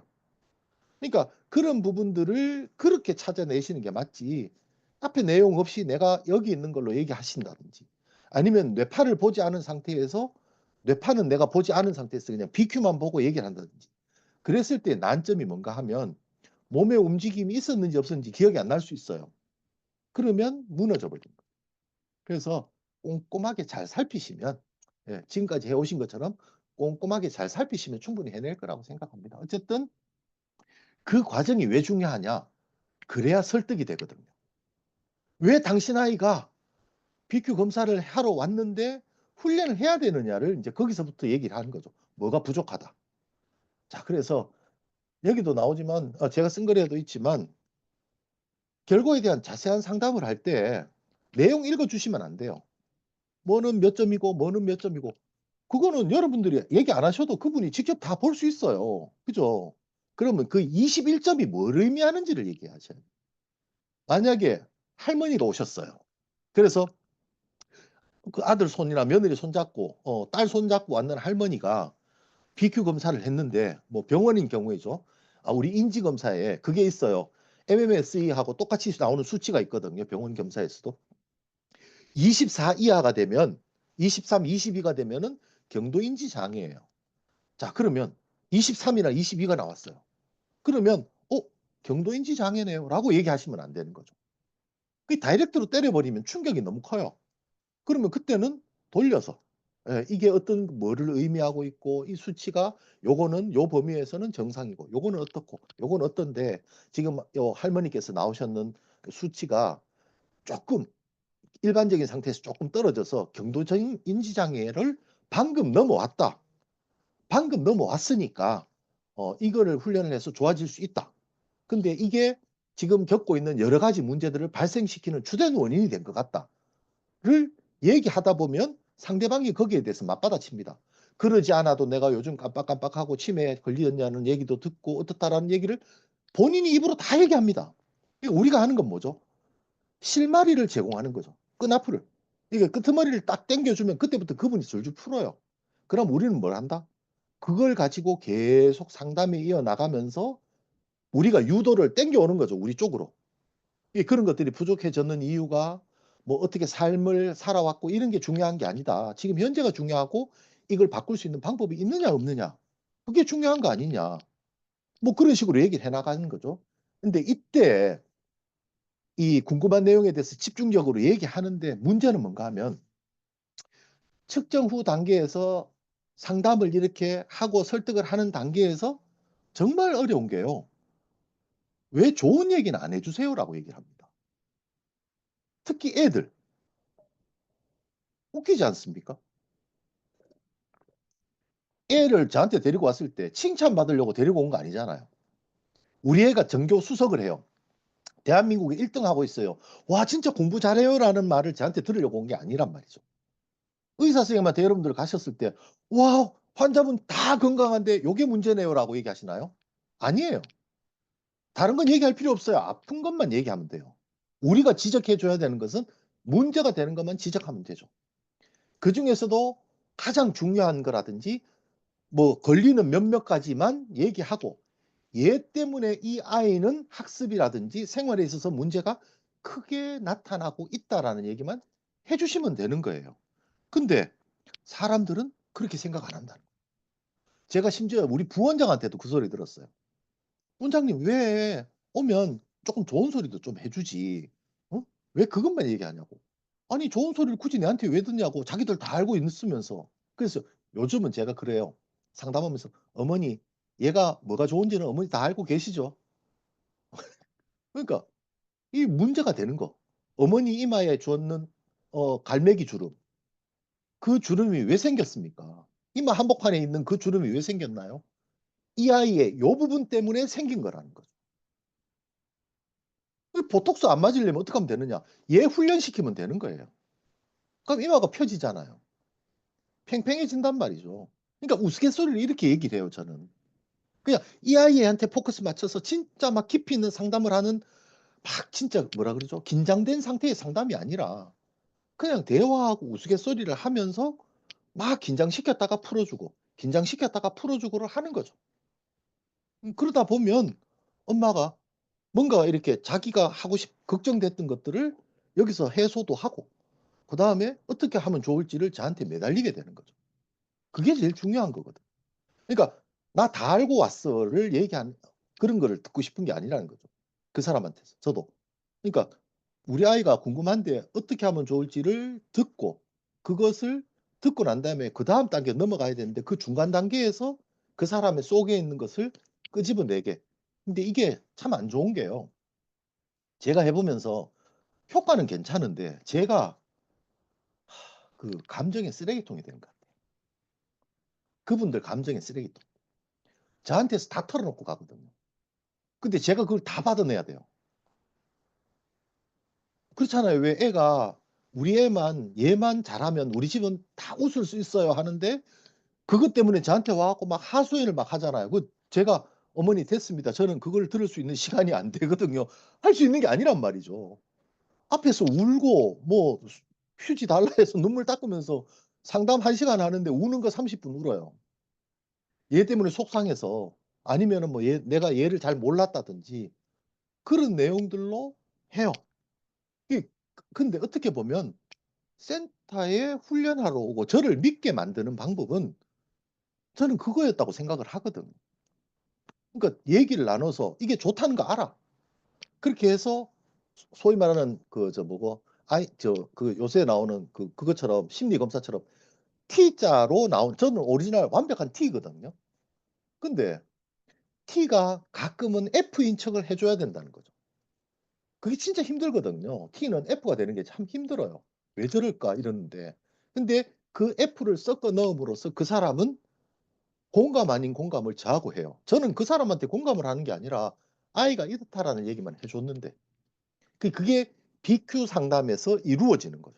그러니까 그런 부분들을 그렇게 찾아내시는 게 맞지 앞에 내용 없이 내가 여기 있는 걸로 얘기하신다든지 아니면 뇌파를 보지 않은 상태에서 뇌파는 내가 보지 않은 상태에서 그냥 BQ만 보고 얘기를 한다든지 그랬을 때 난점이 뭔가 하면 몸의 움직임이 있었는지 없었는지 기억이 안 날 수 있어요. 그러면 무너져 버리는 거예요. 그래서 꼼꼼하게 잘 살피시면 예 지금까지 해 오신 것처럼 꼼꼼하게 잘 살피시면 충분히 해낼 거라고 생각합니다. 어쨌든 그 과정이 왜 중요하냐? 그래야 설득이 되거든요. 왜 당신 아이가 BQ 검사를 하러 왔는데 훈련을 해야 되느냐를 인제 거기서부터 얘기를 하는 거죠. 뭐가 부족하다. 자 그래서 여기도 나오지만 제가 쓴 글에도 있지만 결과에 대한 자세한 상담을 할 때 내용 읽어 주시면 안 돼요. 뭐는 몇 점이고 뭐는 몇 점이고 그거는 여러분들이 얘기 안 하셔도 그분이 직접 다 볼 수 있어요. 그죠? 그러면 그 21점이 뭘 의미하는지를 얘기하셔야 돼요. 만약에 할머니가 오셨어요. 그래서 그 아들 손이나 며느리 손잡고 딸 손잡고 왔는 할머니가 BQ 검사를 했는데 뭐 병원인 경우에죠. 우리 인지 검사에 그게 있어요. MMSE하고 똑같이 나오는 수치가 있거든요. 병원 검사에서도. 24 이하가 되면 23, 22가 되면은 경도 인지 장애예요. 자, 그러면 23이나 22가 나왔어요. 그러면 경도 인지 장애네요라고 얘기하시면 안 되는 거죠. 그 다이렉트로 때려버리면 충격이 너무 커요. 그러면 그때는 돌려서 이게 어떤 뭐를 의미하고 있고 이 수치가 요거는 요 범위에서는 정상이고 요거는 어떻고 요건 어떤데 지금 요 할머니께서 나오셨는 그 수치가 조금 일반적인 상태에서 조금 떨어져서 경도적 인지장애를 방금 넘어왔다. 방금 넘어왔으니까 이거를 훈련을 해서 좋아질 수 있다. 근데 이게 지금 겪고 있는 여러 가지 문제들을 발생시키는 주된 원인이 된 것 같다. 를 얘기하다 보면 상대방이 거기에 대해서 맞받아칩니다. 그러지 않아도 내가 요즘 깜빡깜빡하고 치매에 걸렸냐는 얘기도 듣고 어떻다라는 얘기를 본인이 입으로 다 얘기합니다. 그러니까 우리가 하는 건 뭐죠? 실마리를 제공하는 거죠. 끈앞을. 이게 끄트머리를 딱 당겨주면 그때부터 그분이 줄줄 풀어요. 그럼 우리는 뭘 한다? 그걸 가지고 계속 상담이 이어나가면서 우리가 유도를 당겨오는 거죠. 우리 쪽으로. 그런 것들이 부족해졌는 이유가 뭐 어떻게 삶을 살아왔고 이런 게 중요한 게 아니다. 지금 현재가 중요하고 이걸 바꿀 수 있는 방법이 있느냐 없느냐. 그게 중요한 거 아니냐. 뭐 그런 식으로 얘기를 해 나가는 거죠. 근데 이때 이 궁금한 내용에 대해서 집중적으로 얘기하는데 문제는 뭔가 하면 측정 후 단계에서 상담을 이렇게 하고 설득을 하는 단계에서 정말 어려운 게요. "왜 좋은 얘기는 안 해 주세요?"라고 얘기를 합니다. 특히 애들. 웃기지 않습니까? 애를 저한테 데리고 왔을 때 칭찬받으려고 데리고 온 거 아니잖아요. 우리 애가 전교 수석을 해요. 대한민국에 1등 하고 있어요. "와 진짜 공부 잘해요."라는 말을 저한테 들으려고 온 게 아니란 말이죠. 의사 선생님한테 여러분들 가셨을 때 "와 환자분 다 건강한데 요게 문제네요."라고 얘기하시나요? 아니에요. 다른 건 얘기할 필요 없어요. 아픈 것만 얘기하면 돼요. 우리가 지적해 줘야 되는 것은 문제가 되는 것만 지적하면 되죠. 그중에서도 가장 중요한 거라든지 뭐 걸리는 몇몇 가지만 얘기하고 얘 때문에 이 아이는 학습이라든지 생활에 있어서 문제가 크게 나타나고 있다라는 얘기만 해 주시면 되는 거예요. 근데 사람들은 그렇게 생각 안 한다는 거예요. 제가 심지어 우리 부원장한테도 그 소리 들었어요. "원장님 왜 오면 쪼끔 좋은 소리도 좀 해 주지. 어? 왜 그것만 얘기하냐고. 아니 좋은 소리를 굳이 내한테 왜 듣냐고. 자기들 다 알고 있으면서." 그래서 요즘은 제가 그래요. 상담하면서 "어머니 얘가 뭐가 좋은지는 어머니 다 알고 계시죠?" 그러니까 이 문제가 되는 거. 어머니 이마에 주었는 갈매기 주름. 그 주름이 왜 생겼습니까? 이마 한복판에 있는 그 주름이 왜 생겼나요? 이 아이의 요 부분 때문에 생긴 거라는 거죠. 그 보톡스 안 맞으려면 어떻게 하면 되느냐? 얘 훈련시키면 되는 거예요. 그럼 이마가 펴지잖아요. 팽팽해진단 말이죠. 그러니까 우스갯소리를 이렇게 얘기를 해요 저는. 그냥 이 아이한테 포커스 맞춰서 진짜 막 깊이 있는 상담을 하는 막 진짜 뭐라 그러죠? 긴장된 상태의 상담이 아니라 그냥 대화하고 우스갯소리를 하면서 막 긴장시켰다가 풀어주고 긴장시켰다가 풀어주고를 하는 거죠. 그러다 보면 엄마가 뭔가 이렇게 자기가 하고 걱정됐던 것들을 여기서 해소도 하고 그다음에 어떻게 하면 좋을지를 저한테 매달리게 되는 거죠. 그게 제일 중요한 거거든. 그러니까 "나 다 알고 왔어."를 얘기한 그런 거를 듣고 싶은 게 아니라는 거죠, 그 사람한테서 저도. 그러니까 우리 아이가 궁금한데 어떻게 하면 좋을지를 듣고 그것을 듣고 난 다음에 그다음 단계로 넘어가야 되는데 그 중간 단계에서 그 사람의 속에 있는 것을 끄집어내게. 근데 이게 참 안 좋은 게요. 제가 해 보면서 효과는 괜찮은데 제가 그 감정의 쓰레기통이 되는 것 같아요. 그분들 감정의 쓰레기통. 저한테서 다 털어놓고 가거든요. 근데 제가 그걸 다 받아내야 돼요. 그렇잖아요. 왜 애가 "우리 애만 얘만 잘하면 우리 집은 다 웃을 수 있어요." 하는데 그것 때문에 저한테 와 갖고 막 하소연을 막 하잖아요. 제가 "어머니 됐습니다." 저는 그걸 들을 수 있는 시간이 안 되거든요. 할 수 있는 게 아니란 말이죠. 앞에서 울고 뭐 휴지 달라 해서 눈물 닦으면서 상담 1 시간 하는데 우는 거 30분 울어요. 얘 때문에 속상해서. 아니면은 뭐 내가 얘를 잘 몰랐다든지 그런 내용들로 해요. 이 근데 어떻게 보면 센터에 훈련하러 오고 저를 믿게 만드는 방법은 저는 그거였다고 생각을 하거든요. 그러니까 얘기를 나눠서 이게 좋다는 거 알아. 그렇게 해서 소위 말하는 그 저 뭐고 그 요새 나오는 그것처럼 심리 검사처럼 T자로 나온 저는 오리지널 완벽한 T거든요. 근데 T가 가끔은 F인 척을 해 줘야 된다는 거죠. 그게 진짜 힘들거든요. T는 F가 되는 게 참 힘들어요. '왜 저럴까?' 이러는데. 근데 그 F를 섞어 넣음으로써 그 사람은 공감 아닌 공감을 저하고 해요. 저는 그 사람한테 공감을 하는 게 아니라 "아이가 이렇다."라는 얘기만 해 줬는데 그게 BQ 상담에서 이루어지는 거죠.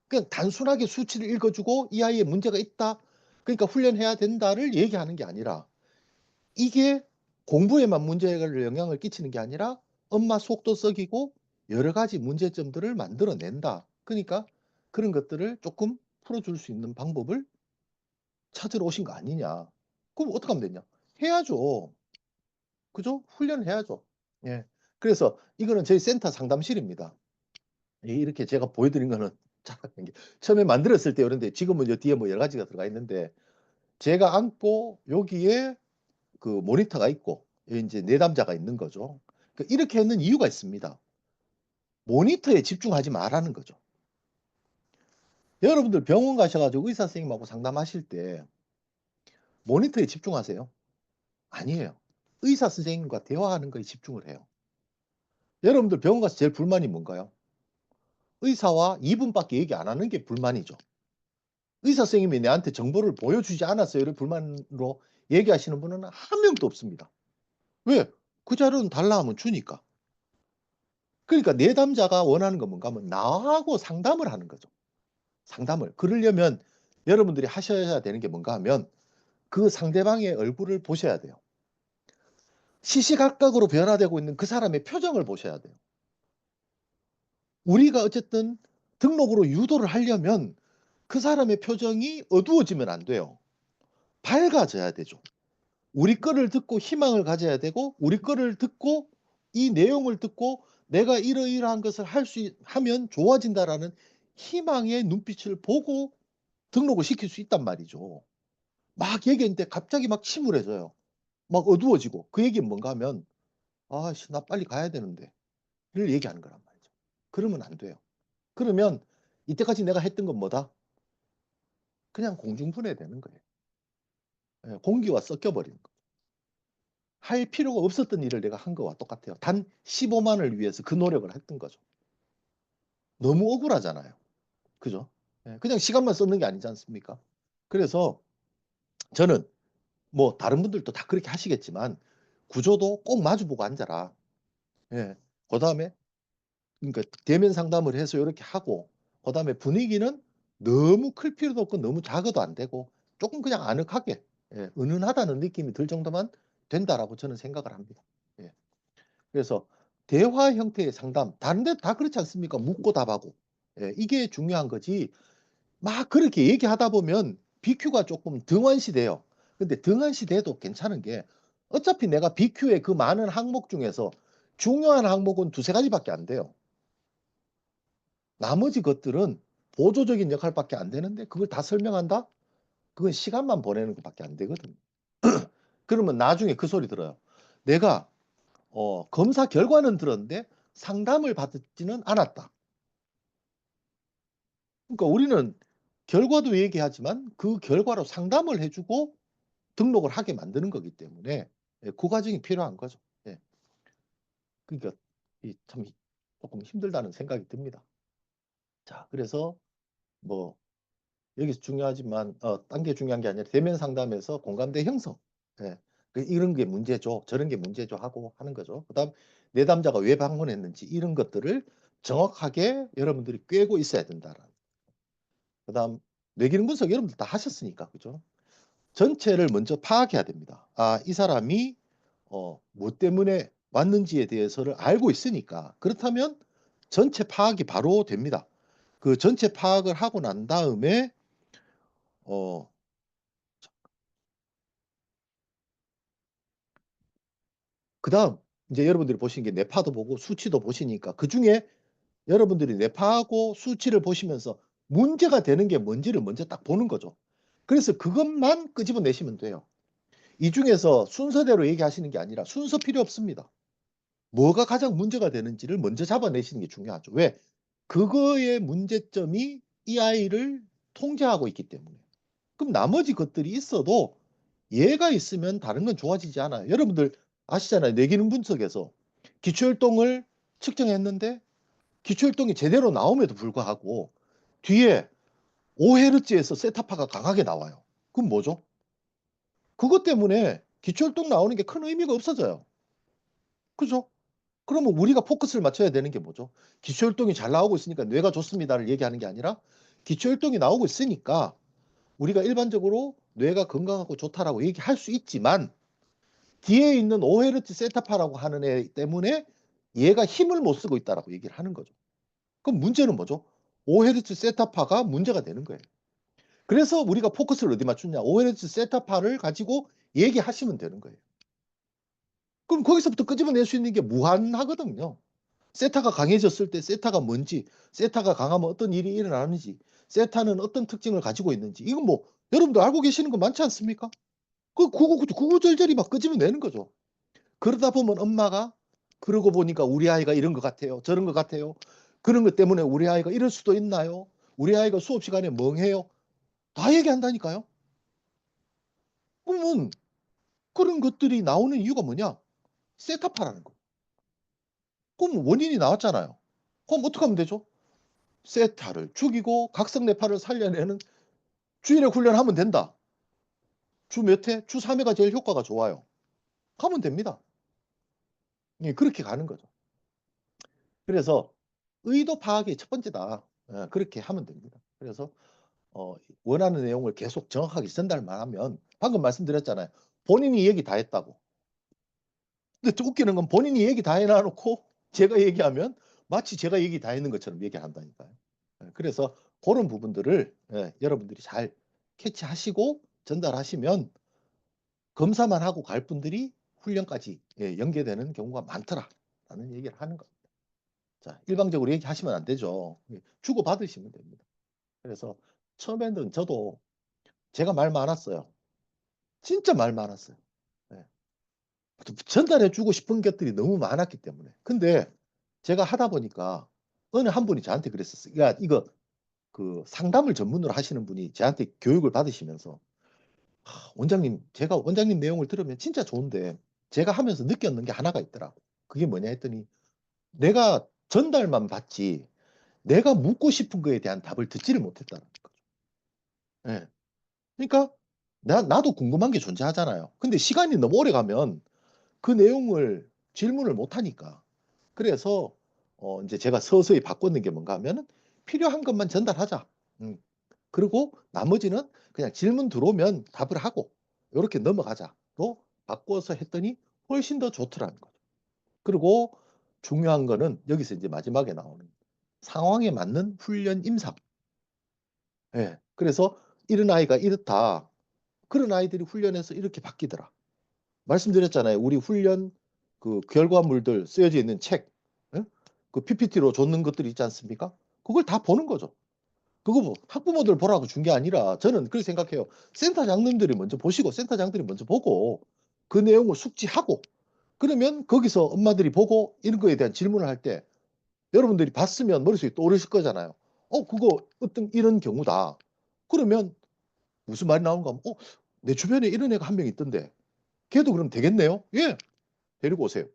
그냥 단순하게 수치를 읽어 주고 "이 아이에 문제가 있다. 그러니까 훈련해야 된다."를 얘기하는 게 아니라 이게 공부에만 문제를 영향을 끼치는 게 아니라 엄마 속도 썩이고 여러 가지 문제점들을 만들어 낸다. 그러니까 그런 것들을 쪼끔 풀어 줄 수 있는 방법을 찾으러 오신 거 아니냐. 그럼 어떡하면 되냐? 해야죠. 그죠? 훈련을 해야죠. 예. 그래서 이거는 저희 센터 상담실입니다. 이렇게 제가 보여 드린 거는 자랑인 게 처음에 만들었을 때 그런데 지금은 요 뒤에 뭐 여러 가지가 들어가 있는데 제가 앉고 여기에 그 모니터가 있고 여기 인제 내담자가 있는 거죠. 이렇게 하는 이유가 있습니다. 모니터에 집중하지 말라는 거죠. 여러분들 병원 가셔 가지고 의사 선생님하고 상담하실 때 모니터에 집중하세요? 아니에요. 의사 선생님과 대화하는 거에 집중을 해요. 여러분들 병원 가서 제일 불만이 뭔가요? 의사와 2 분밖에 얘기 안 하는 게 불만이죠. 의사 선생님이 "내한테 정보를 보여주지 않았어요."를 불만으로 얘기하시는 분은 한 명도 없습니다. 왜? 그 자료는 달라 하면 주니까. 그러니까 내담자가 원하는 건 뭔가 하면 나하고 상담을 하는 거죠. 상담을. 그러려면 여러분들이 하셔야 되는 게 뭔가 하면 그 상대방의 얼굴을 보셔야 돼요. 시시각각으로 변화되고 있는 그 사람의 표정을 보셔야 돼요. 우리가 어쨌든 등록으로 유도를 하려면 그 사람의 표정이 어두워지면 안 돼요. 밝아져야 되죠. 우리 거를 듣고 희망을 가져야 되고 우리 거를 듣고 이 내용을 듣고 '내가 이러이러한 것을 할 수 하면 좋아진다.'라는 희망의 눈빛을 보고 등록을 시킬 수 있단 말이죠. 막 얘기했는데 갑자기 막 침울해져요. 막 어두워지고 그 얘기는 뭔가 하면 '아씨 나 빨리 가야 되는데.' 를 얘기하는 거란 말이죠. 그러면 안 돼요. 그러면 이때까지 내가 했던 건 뭐다? 그냥 공중분해되는 거예요. 예 공기와 섞여 버리는 거. 할 필요가 없었던 일을 내가 한 거와 똑같아요. 단 15만 을 위해서 그 노력을 했던 거죠. 너무 억울하잖아요. 그죠? 예 그냥 시간만 썼는 게 아니지 않습니까? 그래서 저는 뭐 다른 분들도 다 그렇게 하시겠지만 구조도 꼭 마주 보고 앉아라. 예. 그다음에 그러니까 대면 상담을 해서 요렇게 하고 그다음에 분위기는 너무 클 필요도 없고 너무 작아도 안 되고 쪼끔 그냥 아늑하게 예 은은하다는 느낌이 들 정도만 된다라고 저는 생각을 합니다. 예. 그래서 대화 형태의 상담 다른 데도 다 그렇지 않습니까? 묻고 답하고. 예 이게 중요한 거지 막 그렇게 얘기하다 보면 BQ가 쪼끔 등한시돼요. 근데 등한시돼도 괜찮은 게 어차피 내가 BQ의 그 많은 항목 중에서 중요한 항목은 2-3 가지밖에 안 돼요. 나머지 것들은 보조적인 역할밖에 안 되는데 그걸 다 설명한다? 그건 시간만 보내는 것밖에 안 되거든요. 그러면 나중에 그 소리 들어요. 내가 검사 결과는 들었는데 상담을 받지는 않았다. 그러니까 우리는 결과도 얘기하지만 그 결과로 상담을 해 주고 등록을 하게 만드는 거기 때문에 예 그 과정이 필요한 거죠. 예. 그러니까 이 참 쪼끔 힘들다는 생각이 듭니다. 자 그래서 뭐 여기서 중요하지만 딴 게 중요한 게 아니라 대면 상담에서 공감대 형성. 예. "이런 게 문제죠. 저런 게 문제죠." 하고 하는 거죠. 그다음 내담자가 왜 방문했는지 이런 것들을 정확하게 여러분들이 꿰고 있어야 된다라는. 그다음 뇌기능 분석 여러분들 다 하셨으니까. 그죠? 전체를 먼저 파악해야 됩니다. 아, 이 사람이 뭐 때문에 왔는지에 대해서를 알고 있으니까 그렇다면 전체 파악이 바로 됩니다. 그 전체 파악을 하고 난 다음에 어 그다음 이제 여러분들이 보시는 게 뇌파도 보고 수치도 보시니까 그중에 여러분들이 뇌파하고 수치를 보시면서 문제가 되는 게 뭔지를 먼저 딱 보는 거죠. 그래서 그것만 끄집어내시면 돼요. 이 중에서 순서대로 얘기하시는 게 아니라 순서 필요 없습니다. 뭐가 가장 문제가 되는지를 먼저 잡아내시는 게 중요하죠. 왜? 그거의 문제점이 이 아이를 통제하고 있기 때문에. 그럼 나머지 것들이 있어도 얘가 있으면 다른 건 좋아지지 않아요. 여러분들 아시잖아요. 뇌기능 분석에서 기초혈동을 측정했는데 기초혈동이 제대로 나옴에도 불구하고 뒤에 5헤르츠에서 세타파가 강하게 나와요. 그럼 뭐죠? 그것 때문에 기초혈동 나오는 게 큰 의미가 없어져요. 그죠? 그러면 우리가 포커스를 맞춰야 되는 게 뭐죠? 기초혈동이 잘 나오고 있으니까 뇌가 좋습니다를 얘기하는 게 아니라 기초혈동이 나오고 있으니까 우리가 일반적으로 뇌가 건강하고 좋다라고 얘기할 수 있지만 뒤에 있는 5헤르츠 세타파라고 하는 애 때문에 얘가 힘을 못 쓰고 있다라고 얘기를 하는 거죠. 그럼 문제는 뭐죠? 5헤르츠 세타파가 문제가 되는 거예요. 그래서 우리가 포커스를 어디 맞추냐? 5헤르츠 세타파를 가지고 얘기하시면 되는 거예요. 그럼 거기서부터 끄집어낼 수 있는 게 무한하거든요. 세타가 강해졌을 때 세타가 뭔지, 세타가 강하면 어떤 일이 일어나는지, 세타는 어떤 특징을 가지고 있는지, 이건 뭐 여러분도 알고 계시는 거 많지 않습니까? 구구절절히 막 끄집어내는 거죠. 그러다 보면 엄마가 그러고 보니까 우리 아이가 이런 것 같아요. 저런 것 같아요. 그런 것 때문에 우리 아이가 이럴 수도 있나요? 우리 아이가 수업 시간에 멍해요. 다 얘기한다니까요. 그러면 그런 것들이 나오는 이유가 뭐냐? 세타파라는 거. 그럼 원인이 나왔잖아요. 그럼 어떻게 하면 되죠? 세타를 죽이고 각성뇌파를 살려내는 주일에 훈련하면 된다. 주 몇 회? 주 3회가 제일 효과가 좋아요. 하면 됩니다. 예, 그렇게 가는 거죠. 그래서 의도 파악이 첫 번째다. 예, 그렇게 하면 됩니다. 그래서 어, 원하는 내용을 계속 정확하게 전달만 하면 방금 말씀드렸잖아요. 본인이 얘기 다 했다고. 근데 또 웃기는 건 본인이 얘기 다 해놔놓고 제가 얘기하면 마치 제가 얘기 다 했는 것처럼 얘기한다니까요. 예, 그래서 그런 부분들을 여러분들이 잘 캐치하시고 전달하시면 검사만 하고 갈 분들이 훈련까지 연계되는 경우가 많더라라는 얘기를 하는 겁니다. 자, 일방적으로 얘기하시면 안 되죠. 주고받으시면 됩니다. 그래서 처음에는 저도 제가 말 많았어요. 진짜 말 많았어요. 예. 전달해 주고 싶은 것들이 너무 많았기 때문에. 근데 제가 하다 보니까 어느 한 분이 저한테 그랬었어요. 야, 이거 그 상담을 전문으로 하시는 분이 저한테 교육을 받으시면서 원장님, 제가 원장님 내용을 들으면 진짜 좋은데 제가 하면서 느꼈는 게 하나가 있더라고. 그게 뭐냐 했더니 내가 전달만 받지 내가 묻고 싶은 거에 대한 답을 듣지를 못했다는 거죠. 예. 그러니까 나도 궁금한 게 존재하잖아요. 근데 시간이 너무 오래 가면 그 내용을 질문을 못 하니까. 그래서 이제 제가 서서히 바꿨는 게 뭔가 하면은 필요한 것만 전달하자. 음. 그리고 나머지는 그냥 질문 들어오면 답을 하고 요렇게 넘어가자로 바꿔서 했더니 훨씬 더 좋더라는 거죠. 그리고 중요한 거는 여기서 이제 마지막에 나오는 상황에 맞는 훈련 임상. 예. 그래서 이런 아이가 이렇다. 그런 아이들이 훈련해서 이렇게 바뀌더라. 말씀드렸잖아요. 우리 훈련 그 결과물들 쓰여져 있는 책, 예? 그 PPT로 줬는 것들이 있지 않습니까? 그걸 다 보는 거죠. 그거 뭐 학부모들 보라고 준 게 아니라 저는 그렇게 생각해요. 센터장님들이 먼저 보시고 센터장들이 먼저 보고 그 내용을 숙지하고 그러면 거기서 엄마들이 보고 이런 거에 대한 질문을 할 때 여러분들이 봤으면 머릿속에 떠오르실 거잖아요. 그거 어떤 이런 경우다. 그러면 무슨 말이 나오는가 하면 내 주변에 이런 애가 한 명 있던데 걔도 그럼 되겠네요? 예. 데리고 오세요.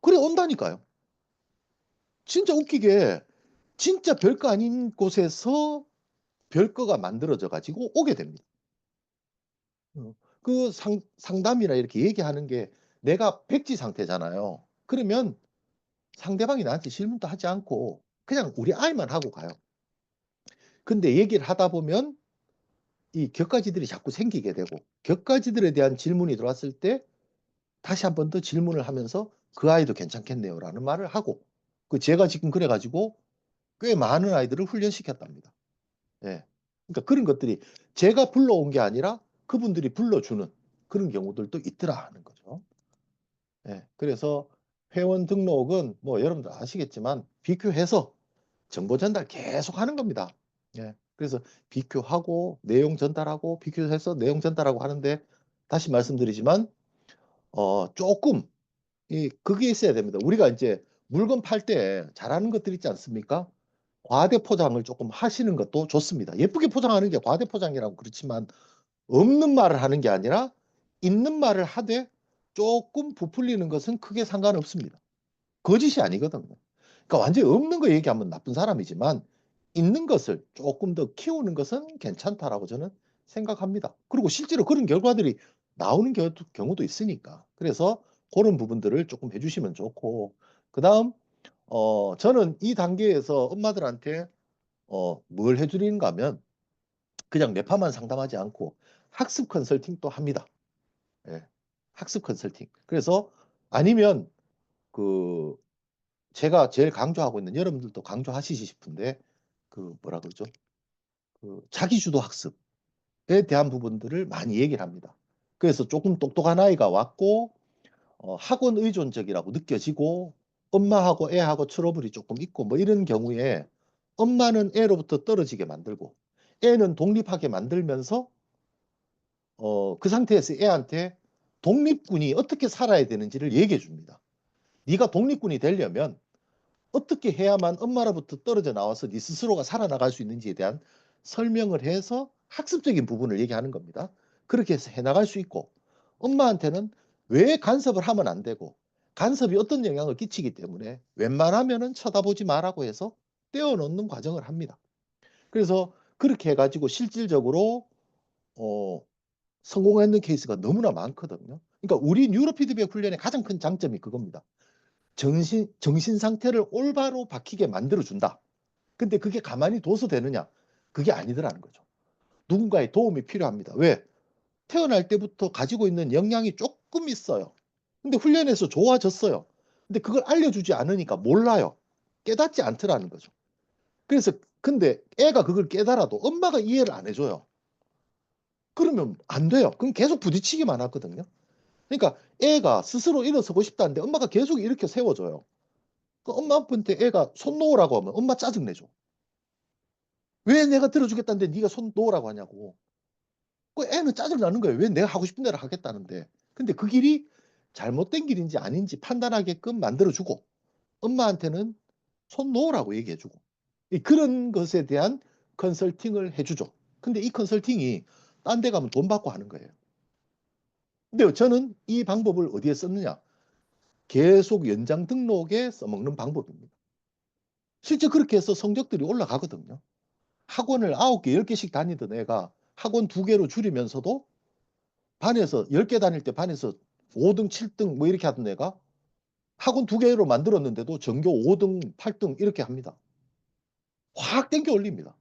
그래 온다니까요. 진짜 웃기게 진짜 별거 아닌 곳에서 별거가 만들어져 가지고 오게 됩니다. 그 상담이나 이렇게 얘기하는 게 내가 백지 상태잖아요. 그러면 상대방이 나한테 질문도 하지 않고 그냥 우리 아이만 하고 가요. 근데 얘기를 하다 보면 이 격가지들이 자꾸 생기게 되고 격가지들에 대한 질문이 들어왔을 때 다시 한 번 더 질문을 하면서 그 아이도 괜찮겠네요라는 말을 하고 제가 지금 그래가지고 꽤 많은 아이들을 훈련시켰답니다. 예. 그러니까 그런 것들이 제가 불러온 게 아니라 그분들이 불러주는 그런 경우들도 있더라 하는 거죠. 예. 그래서 회원 등록은 뭐 여러분들 아시겠지만 비교해서 정보 전달 계속 하는 겁니다. 예. 그래서 비교하고 내용 전달하고 비교해서 내용 전달하고 하는데 다시 말씀드리지만 조금 그게 있어야 됩니다. 우리가 이제 물건 팔 때 잘하는 것들 있지 않습니까? 과대 포장을 조금 하시는 것도 좋습니다. 예쁘게 포장하는 게 과대 포장이라고 그렇지만 없는 말을 하는 게 아니라 있는 말을 하되 조금 부풀리는 것은 크게 상관없습니다. 거짓이 아니거든요. 그러니까 완전히 없는 거 얘기하면 나쁜 사람이지만 있는 것을 조금 더 키우는 것은 괜찮다라고 저는 생각합니다. 그리고 실제로 그런 결과들이 나오는 경우도 있으니까. 그래서 그런 부분들을 조금 해주시면 좋고, 그 다음, 저는 이 단계에서 엄마들한테 뭘 해드리는가 하면 그냥 뇌파만 상담하지 않고 학습 컨설팅도 합니다. 예. 학습 컨설팅. 그래서 아니면 그 제가 제일 강조하고 있는 여러분들도 강조하시고 싶은데 그 뭐라 그러죠? 그 자기주도 학습에 대한 부분들을 많이 얘기를 합니다. 그래서 조금 똑똑한 아이가 왔고 학원 의존적이라고 느껴지고 엄마하고 애하고 트러블이 조금 있고 뭐 이런 경우에 엄마는 애로부터 떨어지게 만들고 애는 독립하게 만들면서 그 상태에서 애한테 독립군이 어떻게 살아야 되는지를 얘기해 줍니다. 네가 독립군이 되려면 어떻게 해야만 엄마로부터 떨어져 나와서 네 스스로가 살아나갈 수 있는지에 대한 설명을 해서 학습적인 부분을 얘기하는 겁니다. 그렇게 해서 해나갈 수 있고 엄마한테는 왜 간섭을 하면 안 되고 간섭이 어떤 영향을 끼치기 때문에 웬만하면은 쳐다보지 말라고 해서 떼어놓는 과정을 합니다. 그래서 그렇게 해가지고 실질적으로 어, 성공했는 케이스가 너무나 많거든요. 그러니까 우리 뉴로 피드백 훈련의 가장 큰 장점이 그겁니다. 정신 상태를 올바로 바뀌게 만들어준다. 근데 그게 가만히 둬서 되느냐? 그게 아니더라는 거죠. 누군가의 도움이 필요합니다. 왜? 태어날 때부터 가지고 있는 역량이 조금 있어요. 근데 훈련해서 좋아졌어요. 근데 그걸 알려주지 않으니까 몰라요. 깨닫지 않더라는 거죠. 그래서 근데 애가 그걸 깨달아도 엄마가 이해를 안 해줘요. 그러면 안 돼요. 그럼 계속 부딪히기만 하거든요. 그러니까 애가 스스로 일어서고 싶다는데 엄마가 계속 이렇게 세워줘요. 그 엄마 아빠한테 애가 손 놓으라고 하면 엄마 짜증내죠. 왜 내가 들어주겠다는데 네가 손 놓으라고 하냐고. 그 애는 짜증나는 거예요. 왜 내가 하고 싶은 대로 하겠다는데. 근데 그 길이 잘못된 길인지 아닌지 판단하게끔 만들어주고 엄마한테는 손 놓으라고 얘기해주고 그런 것에 대한 컨설팅을 해주죠. 근데 이 컨설팅이 딴 데 가면 돈 받고 하는 거예요. 근데 저는 이 방법을 어디에 썼느냐? 계속 연장 등록에 써먹는 방법입니다. 실제 그렇게 해서 성적들이 올라가거든요. 학원을 9개, 10개씩 다니던 애가 학원 2개로 줄이면서도 반에서 10개 다닐 때 반에서 5등, 7등 뭐 이렇게 하던 애가 학원 2개로 만들었는데도 전교 5등, 8등 이렇게 합니다. 확 땡겨 올립니다.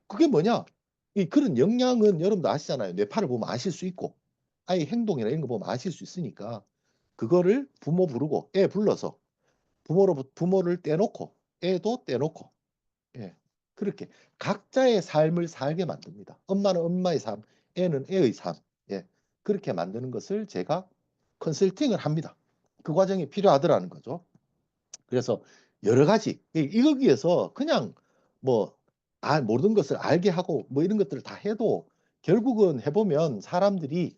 그게 뭐냐? 그런 역량은 여러분도 아시잖아요. 뇌파를 보면 아실 수 있고 아이 행동이나 이런 거 보면 아실 수 있으니까 그거를 부모 부르고 애 불러서 부모를 떼놓고 애도 떼놓고 예. 그렇게 각자의 삶을 살게 만듭니다. 엄마는 엄마의 삶, 애는 애의 삶. 예. 그렇게 만드는 것을 제가 컨설팅을 합니다. 그 과정이 필요하더라는 거죠. 그래서 여러 가지 이거기 위해서 그냥 뭐 모든 것을 알게 하고 뭐 이런 것들을 다 해도 결국은 해보면 사람들이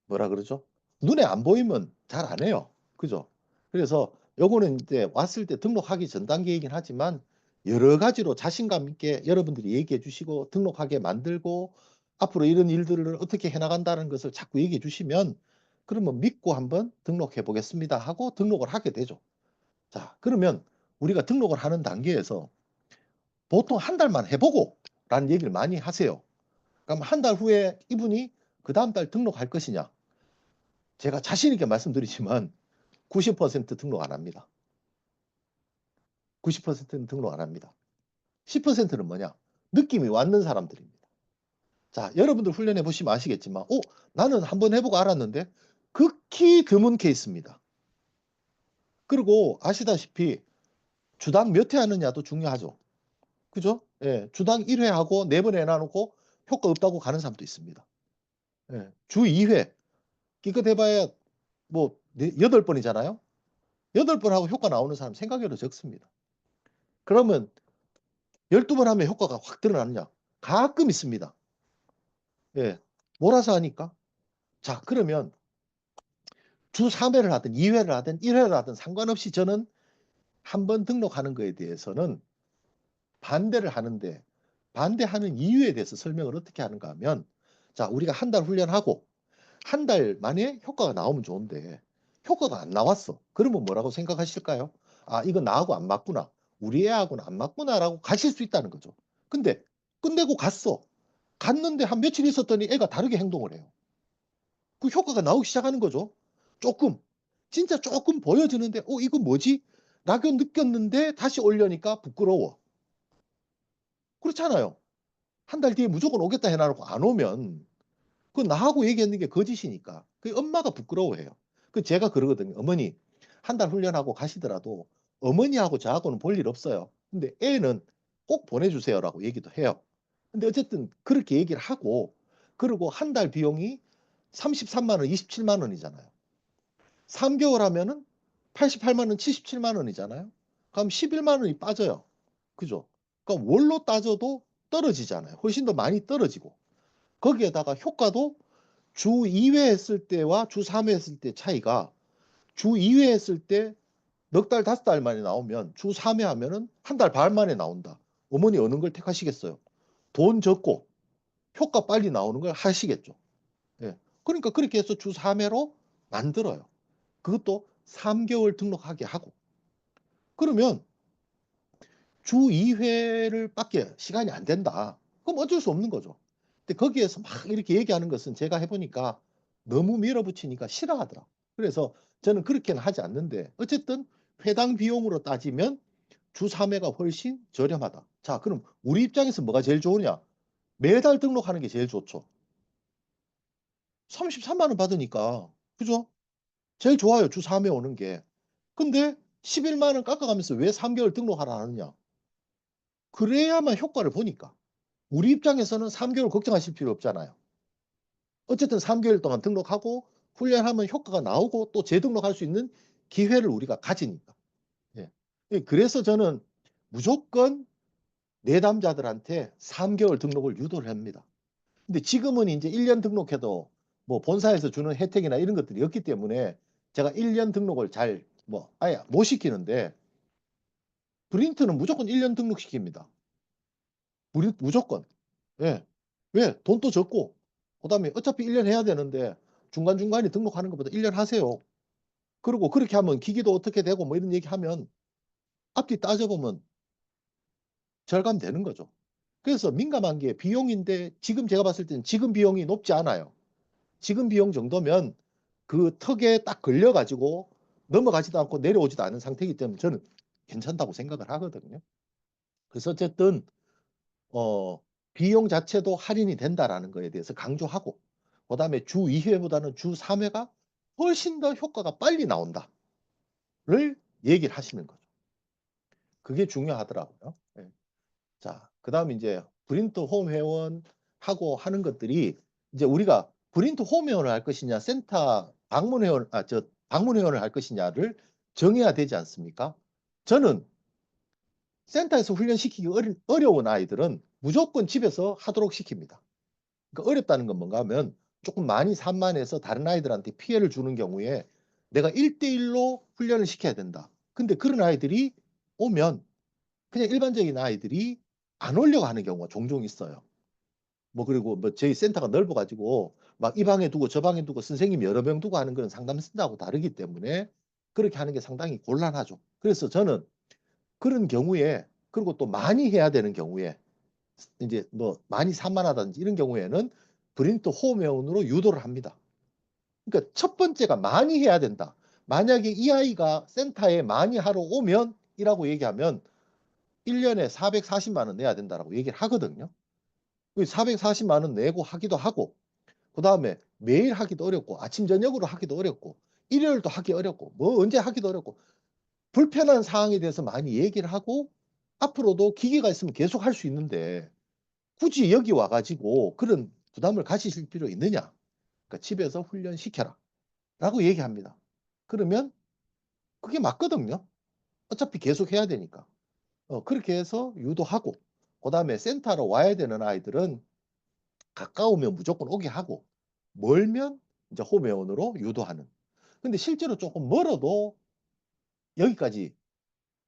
뭐라 그러죠? 눈에 안 보이면 잘 안 해요. 그죠? 그래서 요거는 이제 왔을 때 등록하기 전 단계이긴 하지만 여러 가지로 자신감 있게 여러분들이 얘기해 주시고 등록하게 만들고 앞으로 이런 일들을 어떻게 해나간다는 것을 자꾸 얘기해 주시면 그러면 믿고 한번 등록해 보겠습니다 하고 등록을 하게 되죠. 자, 그러면 우리가 등록을 하는 단계에서 보통 한 달만 해보고 라는 얘기를 많이 하세요. 그럼 한 달 후에 이분이 그 다음 달 등록할 것이냐? 제가 자신 있게 말씀드리지만 90% 등록 안 합니다. 90%는 등록 안 합니다. 10%는 뭐냐? 느낌이 왔는 사람들입니다. 자, 여러분들 훈련해 보시면 아시겠지만, 나는 한번 해보고 알았는데, 극히 드문 케이스입니다. 그리고 아시다시피, 주당 몇 회 하느냐도 중요하죠. 그죠? 예, 주당 1회 하고 4번 해놔놓고 효과 없다고 가는 사람도 있습니다. 예, 주 2회. 기껏 해봐야 뭐, 8번이잖아요? 8번 하고 효과 나오는 사람 생각외로 적습니다. 그러면 12번 하면 효과가 확 드러나느냐? 가끔 있습니다. 예, 몰아서 하니까. 자, 그러면 주 3회를 하든 2회를 하든 1회를 하든 상관없이 저는 한 번 등록하는 거에 대해서는 반대를 하는데, 반대하는 이유에 대해서 설명을 어떻게 하는가 하면, 자, 우리가 한 달 훈련하고 한 달 만에 효과가 나오면 좋은데 효과가 안 나왔어. 그러면 뭐라고 생각하실까요? 아, 이거 나하고 안 맞구나. 우리 애하고는 안 맞구나라고 가실 수 있다는 거죠. 근데 끝내고 갔어. 갔는데 한 며칠 있었더니 애가 다르게 행동을 해요. 그 효과가 나오기 시작하는 거죠. 조금. 진짜 조금 보여지는데 이거 뭐지? 라고 느꼈는데 다시 올려니까 부끄러워. 그렇잖아요. 한 달 뒤에 무조건 오겠다 해놔놓고 안 오면 그 나하고 얘기했는 게 거짓이니까. 그 엄마가 부끄러워해요. 그 제가 그러거든요. 어머니 한 달 훈련하고 가시더라도 어머니하고 저하고는 볼 일 없어요. 근데 애는 꼭 보내주세요라고 얘기도 해요. 근데 어쨌든 그렇게 얘기를 하고 그리고 한 달 비용이 33만 원, 27만 원이잖아요. 3개월 하면은 88만 원, 77만 원이잖아요. 그럼 11만 원이 빠져요. 그죠? 그러니까 월로 따져도 떨어지잖아요. 훨씬 더 많이 떨어지고. 거기에다가 효과도 주 2회 했을 때와 주 3회 했을 때 차이가 주 2회 했을 때 넉 달, 5달 만에 나오면 주 3회 하면은 한 달 반 만에 나온다. 어머니 어느 걸 택하시겠어요? 돈 적고 효과 빨리 나오는 걸 하시겠죠. 예. 그러니까 그렇게 해서 주 3회로 만들어요. 그것도 3개월 등록하게 하고. 그러면 주 2회를 밖에 시간이 안 된다. 그럼 어쩔 수 없는 거죠. 근데 거기에서 막 이렇게 얘기하는 것은 제가 해보니까 너무 밀어붙이니까 싫어하더라. 그래서 저는 그렇게는 하지 않는데 어쨌든 회당 비용으로 따지면 주 3회가 훨씬 저렴하다. 자, 그럼 우리 입장에서 뭐가 제일 좋으냐? 매달 등록하는 게 제일 좋죠. 33만 원 받으니까. 그죠? 제일 좋아요. 주 3회 오는 게. 근데 11만 원 깎아가면서 왜 3개월 등록하라 하느냐? 그래야만 효과를 보니까. 우리 입장에서는 3개월 걱정하실 필요 없잖아요. 어쨌든 3개월 동안 등록하고 훈련하면 효과가 나오고 또 재등록할 수 있는 기회를 우리가 가지니까. 예. 그래서 저는 무조건 내담자들한테 3개월 등록을 유도를 합니다. 근데 지금은 이제 1년 등록해도 뭐 본사에서 주는 혜택이나 이런 것들이 없기 때문에 제가 1년 등록을 잘 뭐 아예 못 시키는데 브린트는 무조건 1년 등록시킵니다. 무조건. 예. 왜? 돈도 적고, 그다음에 어차피 1년 해야 되는데 중간중간에 등록하는 것보다 1년 하세요. 그리고 그렇게 하면 기기도 어떻게 되고 뭐 이런 얘기하면 앞뒤 따져보면 절감되는 거죠. 그래서 민감한 게 비용인데 지금 제가 봤을 때는 지금 비용이 높지 않아요. 지금 비용 정도면 그 턱에 딱 걸려가지고 넘어가지도 않고 내려오지도 않은 상태이기 때문에 저는 괜찮다고 생각을 하거든요. 그래서 어쨌든 어, 비용 자체도 할인이 된다라는 거에 대해서 강조하고 그다음에 주 2회보다는 주 3회가 훨씬 더 효과가 빨리 나온다를 얘기를 하시는 거죠. 그게 중요하더라고요. 예. 자, 그다음에 이제 브린트 홈 회원하고 하는 것들이 이제 우리가 브린트 홈 회원을 할 것이냐 센터 방문 회원 방문 회원을 할 것이냐를 정해야 되지 않습니까? 저는 센터에서 훈련시키기 어려운 아이들은 무조건 집에서 하도록 시킵니다. 그러니까 어렵다는 건 뭔가 하면 조금 많이 산만해서 다른 아이들한테 피해를 주는 경우에 내가 1대1로 훈련을 시켜야 된다. 근데 그런 아이들이 오면 그냥 일반적인 아이들이 안 오려고 하는 경우가 종종 있어요. 뭐 그리고 뭐 저희 센터가 넓어가지고 막 이 방에 두고 저 방에 두고 선생님 여러 명 두고 하는 그런 상담 센터하고 다르기 때문에 그렇게 하는 게 상당히 곤란하죠. 그래서 저는 그런 경우에 그리고 또 많이 해야 되는 경우에 이제 뭐 많이 산만하다든지 이런 경우에는 브린트 홈웨원으로 유도를 합니다. 그러니까 첫 번째가 많이 해야 된다. 만약에 이 아이가 센터에 많이 하러 오면 이라고 얘기하면 1년에 440만 원 내야 된다라고 얘기를 하거든요. 440만 원 내고 하기도 하고 그다음에 매일 하기도 어렵고 아침 저녁으로 하기도 어렵고 일요일도 하기 어렵고 뭐 언제 하기도 어렵고 불편한 사항에 대해서 많이 얘기를 하고 앞으로도 기계가 있으면 계속 할 수 있는데 굳이 여기 와 가지고 그런 부담을 가지실 필요 있느냐. 그러니까 집에서 훈련시켜라 라고 얘기합니다. 그러면 그게 맞거든요. 어차피 계속 해야 되니까. 그렇게 해서 유도하고 그다음에 센터로 와야 되는 아이들은 가까우면 무조건 오게 하고 멀면 이제 홈회원으로 유도하는. 근데 실제로 조금 멀어도 여기까지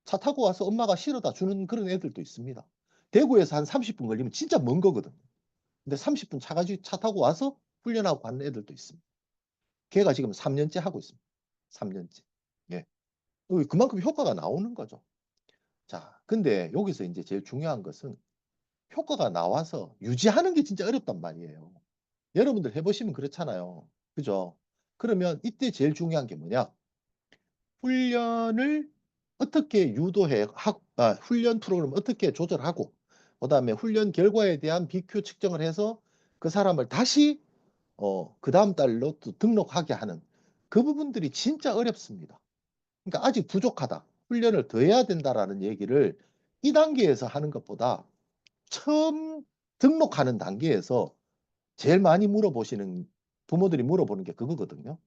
차 타고 와서 엄마가 실어다 주는 그런 애들도 있습니다. 대구에서 한 30분 걸리면 진짜 먼 거거든요. 근데 30분 차 타고 와서 훈련하고 가는 애들도 있습니다. 걔가 지금 3년째 하고 있습니다. 3년째. 예. 그만큼 효과가 나오는 거죠. 자, 근데 여기서 이제 제일 중요한 것은 효과가 나와서 유지하는 게 진짜 어렵단 말이에요. 여러분들 해보시면 그렇잖아요. 그죠? 그러면 이때 제일 중요한 게 뭐냐? 훈련을 어떻게 유도해, 훈련 프로그램을 어떻게 조절하고, 그 다음에 훈련 결과에 대한 BQ 측정을 해서 그 사람을 다시, 그 다음 달로 또 등록하게 하는 그 부분들이 진짜 어렵습니다. 그러니까 아직 부족하다. 훈련을 더 해야 된다라는 얘기를 이 단계에서 하는 것보다 처음 등록하는 단계에서 제일 많이 물어보시는 부모들이 물어보는 게 그거거든요.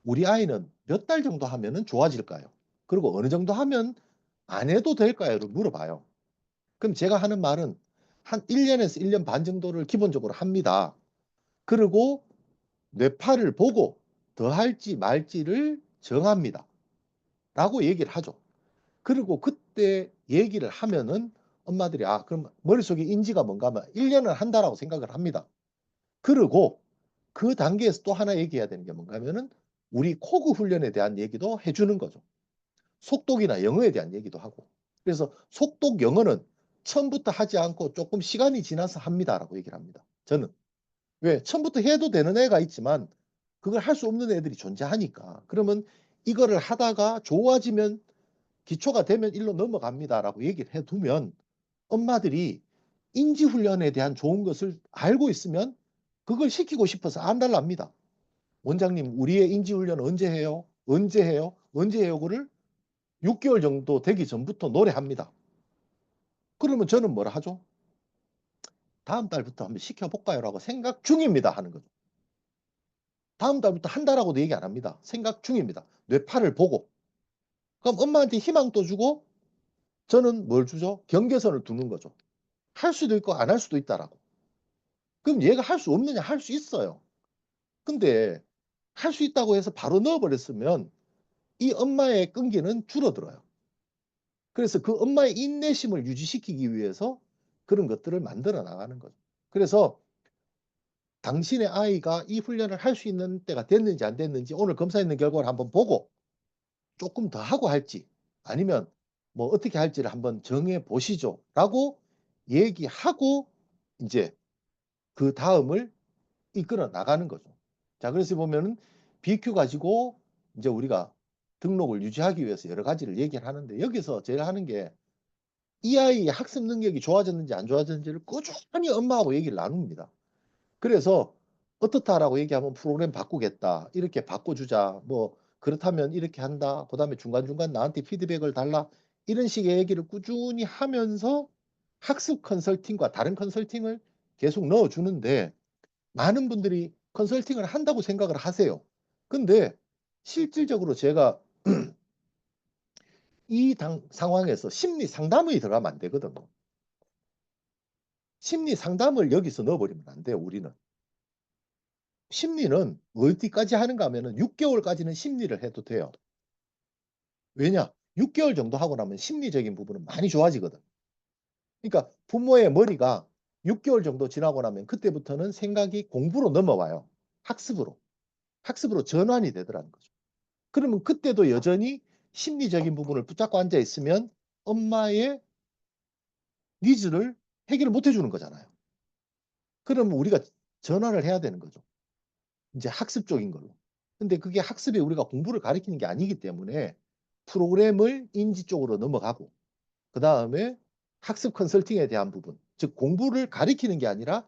우리 아이는 몇 달 정도 하면은 좋아질까요? 그리고 어느 정도 하면 안 해도 될까요?를 물어봐요. 그럼 제가 하는 말은 한 1년에서 1년 반 정도를 기본적으로 합니다. 그리고 뇌파를 보고 더 할지 말지를 정합니다. 라고 얘기를 하죠. 그리고 그때 얘기를 하면은 엄마들이 그럼 머릿속에 인지가 뭔가 하면 1년을 한다라고 생각을 합니다. 그리고 그 단계에서 또 하나 얘기해야 되는 게 뭔가 하면은 우리 코그 훈련에 대한 얘기도 해주는 거죠. 속독이나 영어에 대한 얘기도 하고. 그래서 속독 영어는 처음부터 하지 않고 조금 시간이 지나서 합니다라고 얘기를 합니다. 저는. 왜? 처음부터 해도 되는 애가 있지만 그걸 할 수 없는 애들이 존재하니까. 그러면 이거를 하다가 좋아지면 기초가 되면 일로 넘어갑니다라고 얘기를 해두면 엄마들이 인지훈련에 대한 좋은 것을 알고 있으면 그걸 시키고 싶어서 안 달랍니다. 원장님, 우리의 인지훈련 언제 해요? 언제 해요? 언제 해요? 그를 6개월 정도 되기 전부터 노래합니다. 그러면 저는 뭐라 하죠? 다음 달부터 한번 시켜볼까요? 라고 생각 중입니다. 하는 거죠. 다음 달부터 한다라고도 얘기 안 합니다. 생각 중입니다. 뇌파를 보고. 그럼 엄마한테 희망도 주고 저는 뭘 주죠? 경계선을 두는 거죠. 할 수도 있고 안 할 수도 있다라고. 그럼 얘가 할 수 없느냐? 할 수 있어요. 근데 할 수 있다고 해서 바로 넣어버렸으면 이 엄마의 끈기는 줄어들어요. 그래서 그 엄마의 인내심을 유지시키기 위해서 그런 것들을 만들어 나가는 거죠. 그래서 당신의 아이가 이 훈련을 할 수 있는 때가 됐는지 안 됐는지 오늘 검사했는 결과를 한번 보고 조금 더 하고 할지 아니면 뭐 어떻게 할지를 한번 정해 보시죠. 라고 얘기하고 이제 그 다음을 이끌어 나가는 거죠. 자, 그래서 보면은 BQ 가지고 이제 우리가 등록을 유지하기 위해서 여러 가지를 얘기를 하는데 여기서 제가 하는 게 이 아이의 학습 능력이 좋아졌는지 안 좋아졌는지를 꾸준히 엄마하고 얘기를 나눕니다. 그래서 어떻다라고 얘기하면 프로그램 바꾸겠다. 이렇게 바꿔주자. 뭐 그렇다면 이렇게 한다. 그다음에 중간중간 나한테 피드백을 달라. 이런 식의 얘기를 꾸준히 하면서 학습 컨설팅과 다른 컨설팅을 계속 넣어주는데 많은 분들이 컨설팅을 한다고 생각을 하세요. 근데 실질적으로 제가 이 상황에서 심리 상담이 들어가면 안 되거든요. 심리 상담을 여기서 넣어버리면 안 돼요, 우리는. 심리는 어디까지 하는가 하면은 6개월까지는 심리를 해도 돼요. 왜냐? 6개월 정도 하고 나면 심리적인 부분은 많이 좋아지거든. 그러니까 부모의 머리가 6개월 정도 지나고 나면 그때부터는 생각이 공부로 넘어와요. 학습으로. 학습으로 전환이 되더라는 거죠. 그러면 그때도 여전히 심리적인 부분을 붙잡고 앉아 있으면 엄마의 니즈를 해결을 못 해주는 거잖아요. 그러면 우리가 전환을 해야 되는 거죠. 이제 학습적인 걸로. 근데 그게 학습에 우리가 공부를 가리키는 게 아니기 때문에 프로그램을 인지 쪽으로 넘어가고 그 다음에 학습 컨설팅에 대한 부분, 즉 공부를 가리키는 게 아니라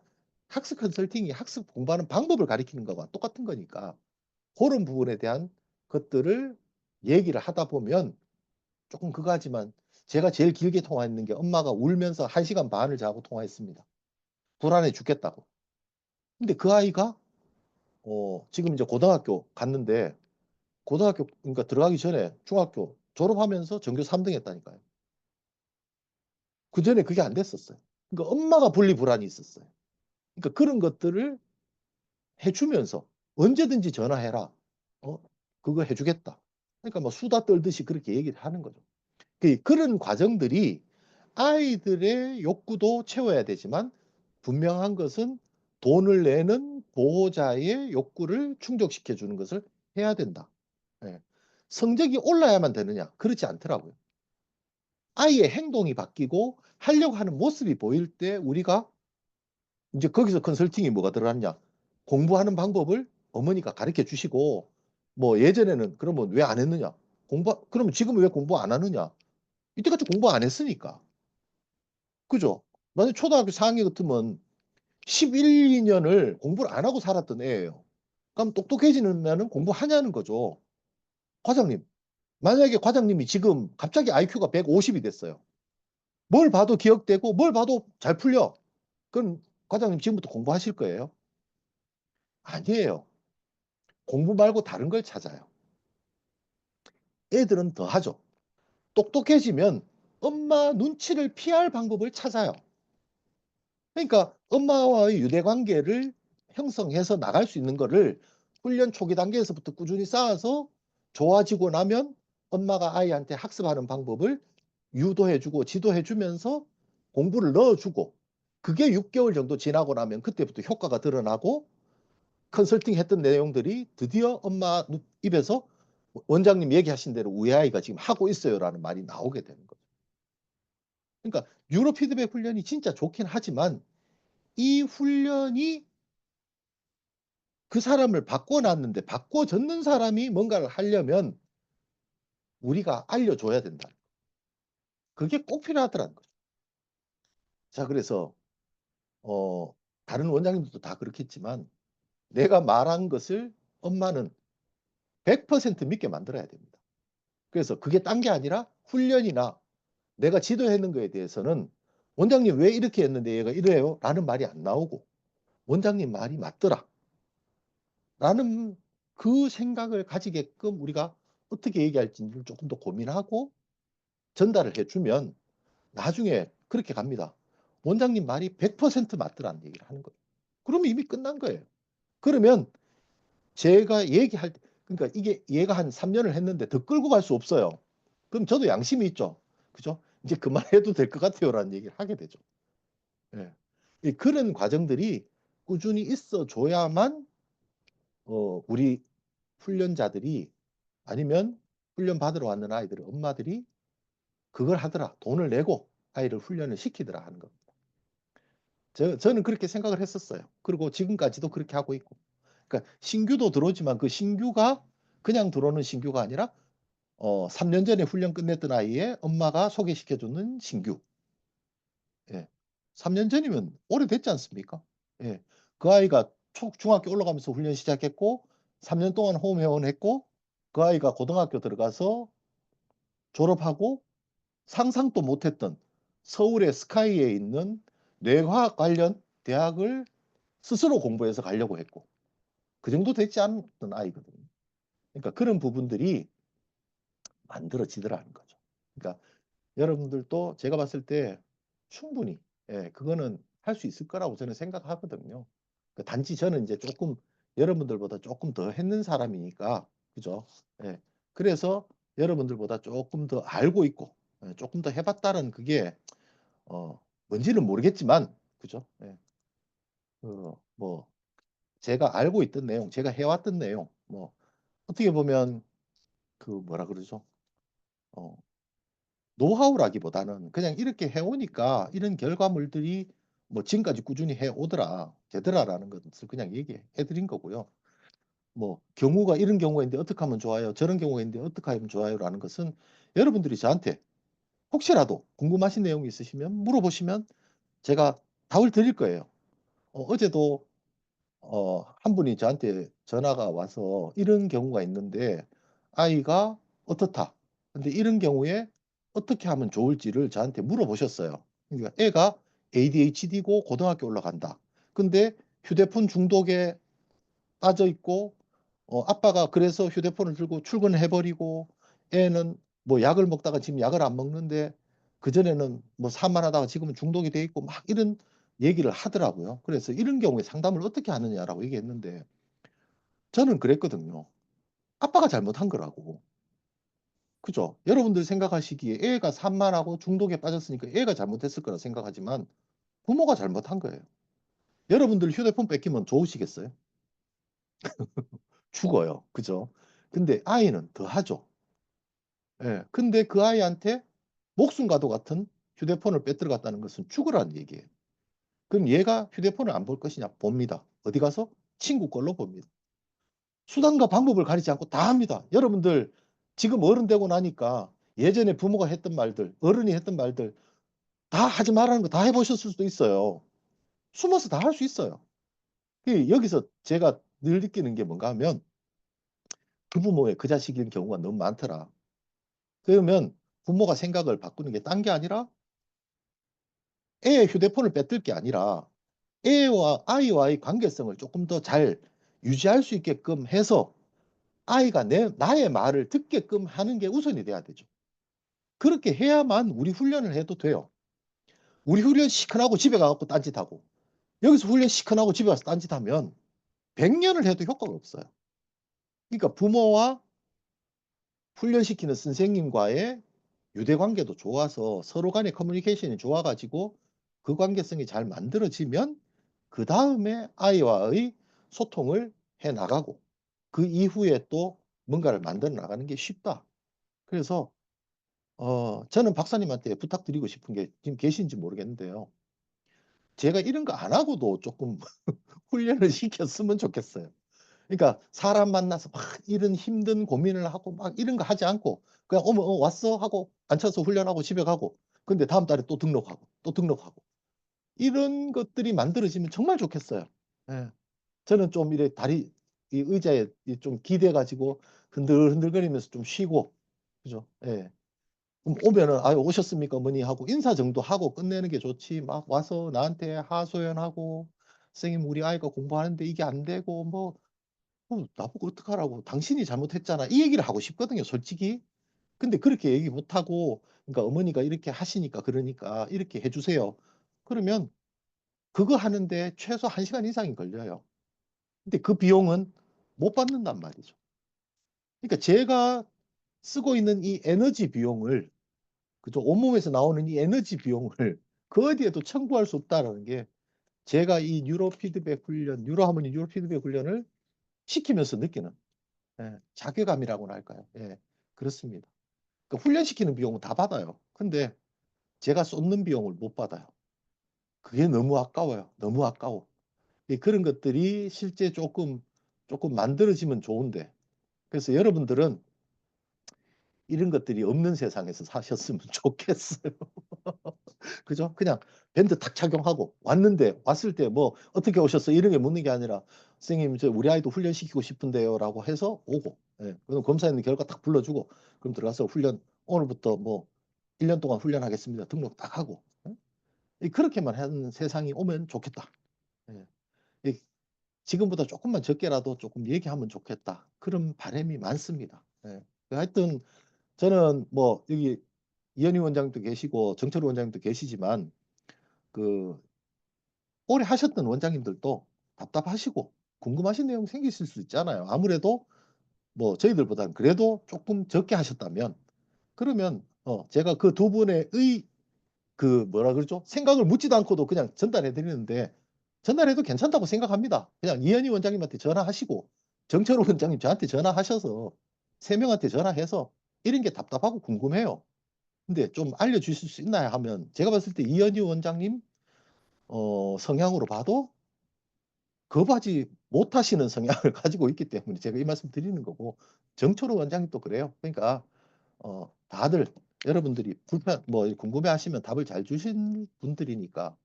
학습 컨설팅이 학습 공부하는 방법을 가리키는 거와 똑같은 거니까 그런 부분에 대한 것들을 얘기를 하다 보면 조금 그거 하지만 제가 제일 길게 통화했는 게 엄마가 울면서 1시간 반을 자고 통화했습니다. 불안해 죽겠다고. 근데 그 아이가 지금 이제 고등학교 갔는데 고등학교 그러니까 들어가기 전에 중학교 졸업하면서 전교 3등 했다니까요. 그전에 그게 안 됐었어요. 그러니까 엄마가 분리불안이 있었어요. 그러니까 그런 것들을 해주면서 언제든지 전화해라. 어? 그거 해주겠다. 그러니까 뭐 수다 떨듯이 그렇게 얘기를 하는 거죠. 그런 과정들이 아이들의 욕구도 채워야 되지만 분명한 것은 돈을 내는 보호자의 욕구를 충족시켜 주는 것을 해야 된다. 예. 성적이 올라야만 되느냐? 그렇지 않더라고요. 아이의 행동이 바뀌고 하려고 하는 모습이 보일 때 우리가 이제 거기서 컨설팅이 뭐가 들어갔냐? 공부하는 방법을 어머니가 가르쳐 주시고 뭐 예전에는 그러면 왜 안 했느냐? 그러면 지금 왜 공부 안 하느냐? 이때까지 공부 안 했으니까. 그죠? 만약 초등학교 4학년 같으면 11, 2년을 공부를 안 하고 살았던 애예요. 그럼 똑똑해지면은 공부하냐는 거죠. 과장님, 만약에 과장님이 지금 갑자기 IQ가 150이 됐어요. 뭘 봐도 기억되고 뭘 봐도 잘 풀려. 그럼 과장님 지금부터 공부하실 거예요? 아니에요. 공부 말고 다른 걸 찾아요. 애들은 더 하죠. 똑똑해지면 엄마 눈치를 피할 방법을 찾아요. 그러니까 엄마와의 유대관계를 형성해서 나갈 수 있는 거를 훈련 초기 단계에서부터 꾸준히 쌓아서 좋아지고 나면 엄마가 아이한테 학습하는 방법을 유도해주고 지도해주면서 공부를 넣어주고 그게 6개월 정도 지나고 나면 그때부터 효과가 드러나고 컨설팅 했던 내용들이 드디어 엄마 입에서 원장님 얘기하신 대로 우리 아이가 지금 하고 있어요라는 말이 나오게 되는 거죠. 그러니까 뉴로 피드백 훈련이 진짜 좋긴 하지만 이 훈련이 그 사람을 바꿔놨는데 바꿔줬는 사람이 뭔가를 하려면 우리가 알려줘야 된다. 그게 꼭 필요하더라는 거죠. 자, 그래서 어, 다른 원장님들도 다 그렇겠지만 내가 말한 것을 엄마는 100% 믿게 만들어야 됩니다. 그래서 그게 딴 게 아니라 훈련이나 내가 지도했는 거에 대해서는 원장님 왜 이렇게 했는데 얘가 이래요? 라는 말이 안 나오고 원장님 말이 맞더라. 라는 그 생각을 가지게끔 우리가 어떻게 얘기할지를 조금 더 고민하고 전달을 해주면 나중에 그렇게 갑니다. 원장님 말이 100% 맞더라는 얘기를 하는 거예요. 그러면 이미 끝난 거예요. 그러면 제가 얘기할 때, 그러니까 이게 얘가 한 3년을 했는데 더 끌고 갈 수 없어요. 그럼 저도 양심이 있죠. 그죠? 이제 그만해도 될 것 같아요라는 얘기를 하게 되죠. 예. 그런 과정들이 꾸준히 있어 줘야만 우리 훈련자들이 아니면 훈련 받으러 왔는 아이들의 엄마들이 그걸 하더라. 돈을 내고 아이를 훈련을 시키더라 하는 겁니다. 저는 그렇게 생각을 했었어요. 그리고 지금까지도 그렇게 하고 있고. 그러니까 신규도 들어오지만 그 신규가 그냥 들어오는 신규가 아니라 3년 전에 훈련 끝냈던 아이의 엄마가 소개시켜주는 신규. 예. 3년 전이면 오래됐지 않습니까? 예. 그 아이가 중학교 올라가면서 훈련 시작했고 3년 동안 홈회원 했고 그 아이가 고등학교 들어가서 졸업하고 상상도 못했던 서울의 스카이에 있는 뇌과학 관련 대학을 스스로 공부해서 가려고 했고 그 정도 되지 않았던 아이거든요. 그러니까 그런 부분들이 만들어지더라는 거죠. 그러니까 여러분들도 제가 봤을 때 충분히 그거는 할 수 있을 거라고 저는 생각하거든요. 단지 저는 이제 조금 여러분들보다 조금 더 했는 사람이니까 그죠? 예. 그래서 여러분들보다 조금 더 알고 있고 조금 더 해봤다는 그게 뭔지는 모르겠지만 그죠? 예. 뭐 제가 알고 있던 내용, 제가 해왔던 내용, 뭐 어떻게 보면 그 뭐라 그러죠? 어, 노하우라기보다는 그냥 이렇게 해오니까 이런 결과물들이 뭐 지금까지 꾸준히 해오더라, 되더라라는 것을 그냥 얘기해드린 거고요. 뭐 경우가 이런 경우가 있는데 어떻게 하면 좋아요? 저런 경우가 있는데 어떻게 하면 좋아요?라는 것은 여러분들이 저한테 혹시라도 궁금하신 내용이 있으시면 물어보시면 제가 답을 드릴 거예요. 어제도 한 분이 저한테 전화가 와서 이런 경우가 있는데 아이가 어떻다. 근데 이런 경우에 어떻게 하면 좋을지를 저한테 물어보셨어요. 그러니까 애가 ADHD고 고등학교 올라간다. 근데 휴대폰 중독에 빠져 있고 아빠가 그래서 휴대폰을 들고 출근해 버리고 애는 뭐 약을 먹다가 지금 약을 안 먹는데 그전에는 뭐 산만하다가 지금은 중독이 돼 있고 막 이런 얘기를 하더라고요. 그래서 이런 경우에 상담을 어떻게 하느냐라고 얘기했는데 저는 그랬거든요. 아빠가 잘못한 거라고. 그죠? 여러분들 생각하시기에 애가 산만하고 중독에 빠졌으니까 애가 잘못했을 거라 생각하지만 부모가 잘못한 거예요. 여러분들 휴대폰 뺏기면 좋으시겠어요? 죽어요. 그죠? 근데 아이는 더 하죠. 예. 근데 그 아이한테 목숨과도 같은 휴대폰을 빼들어갔다는 것은 죽으라는 얘기예요. 그럼 얘가 휴대폰을 안 볼 것이냐? 봅니다. 어디 가서? 친구 걸로 봅니다. 수단과 방법을 가리지 않고 다 합니다. 여러분들 지금 어른 되고 나니까 예전에 부모가 했던 말들, 어른이 했던 말들 다 하지 말라는 거 다 해 보셨을 수도 있어요. 숨어서 다 할 수 있어요. 여기서 제가 늘 느끼는 게 뭔가 하면 그 부모의 그 자식인 경우가 너무 많더라. 그러면 부모가 생각을 바꾸는 게 딴 게 아니라 애의 휴대폰을 뺏을 게 아니라 애와 아이와의 관계성을 조금 더 잘 유지할 수 있게끔 해서 아이가 나의 말을 듣게끔 하는 게 우선이 돼야 되죠. 그렇게 해야만 우리 훈련을 해도 돼요. 우리 훈련 시큰하고 집에 가 갖고 딴짓하고 여기서 훈련 시큰하고 집에 와서 딴짓하면 100년을 해도 효과가 없어요. 그러니까 부모와 훈련시키는 선생님과의 유대 관계도 좋아서 서로 간의 커뮤니케이션이 좋아 가지고 그 관계성이 잘 만들어지면 그다음에 아이와의 소통을 해 나가고 그 이후에 또 뭔가를 만들어 나가는 게 쉽다. 그래서 저는 박사님한테 부탁드리고 싶은 게 지금 계신지 모르겠는데요. 제가 이런 거 안 하고도 조금 훈련을 시켰으면 좋겠어요. 그러니까 사람 만나서 막 이런 힘든 고민을 하고 막 이런 거 하지 않고 그냥 오면 왔어?" 하고 앉혀서 훈련하고 집에 가고 근데 다음 달에 또 등록하고 또 등록하고 이런 것들이 만들어지면 정말 좋겠어요. 예. 저는 좀 이래 다리 이 의자에 이 좀 기대 가지고 흔들흔들거리면서 좀 쉬고 그죠? 예. 그럼 오면은 "아유 오셨습니까 어머니." 하고 인사 정도 하고 끝내는 게 좋지 막 와서 나한테 하소연하고 "선생님 우리 아이가 공부하는데 이게 안 되고 뭐 나보고 어떡하라고. 당신이 잘못했잖아." 이 얘기를 하고 싶거든요 솔직히. 근데 그렇게 얘기 못 하고 그러니까 "어머니가 이렇게 하시니까 그러니까 이렇게 해 주세요." 그러면 그거 하는데 최소 1 시간 이상이 걸려요. 근데 그 비용은 못 받는단 말이죠. 그러니까 제가 쓰고 있는 이 에너지 비용을 그죠? 온몸에서 나오는 이 에너지 비용을 그 어디에도 청구할 수 없다라는 게 제가 이 뉴로 피드백 훈련 뉴로 하모니 뉴로 피드백 훈련을 시키면서 느끼는 자괴감이라고나 할까요? 예. 그렇습니다. 그 훈련시키는 비용은 다 받아요. 근데 제가 쏟는 비용을 못 받아요. 그게 너무 아까워요. 너무 아까워. 그런 것들이 실제 조금 만들어지면 좋은데 그래서 여러분들은 이런 것들이 없는 세상에서 사셨으면 좋겠어요. 그죠? 그냥 밴드 탁 착용하고 왔는데 왔을 때 뭐 "어떻게 오셨어요?" 이런 게 묻는 게 아니라 "선생님 저 우리 아이도 훈련시키고 싶은데요."라고 해서 오고 그럼 검사했는 결과 딱 불러 주고 그럼 들어가서 훈련 "오늘부터 뭐 1년 동안 훈련하겠습니다." 등록 딱 하고 그렇게만 하는 세상이 오면 좋겠다. 예. 이 '지금보다 쪼끔만 적게라도 쪼끔 얘기하면 좋겠다.' 그런 바람이 많습니다. 예. 하여튼 저는 뭐 여기 이현희 원장님도 계시고 정철우 원장님도 계시지만 그 오래 하셨던 원장님들도 답답하시고 궁금하신 내용 생기실 수 있잖아요. 아무래도 뭐 저희들보다는 그래도 쪼끔 적게 하셨다면 그러면 제가 그 두 분의 뭐라 그러죠? 생각을 묻지도 않고도 그냥 전달해 드리는데 전달해도 괜찮다고 생각합니다. 그냥 이현희 원장님한테 전화하시고 정철호 원장님 저한테 전화하셔서 3 명한테 전화해서 "이런 게 답답하고 궁금해요. 근데 좀 알려 주실 수 있나요?" 하면 제가 봤을 때 이현희 원장님 성향으로 봐도 겁하지 못하시는 성향을 가지고 있기 때문에 제가 이 말씀 드리는 거고 정철호 원장님도 그래요. 그러니까 다들 여러분들이 불편 뭐 궁금해하시면 답을 잘 주신 분들이니까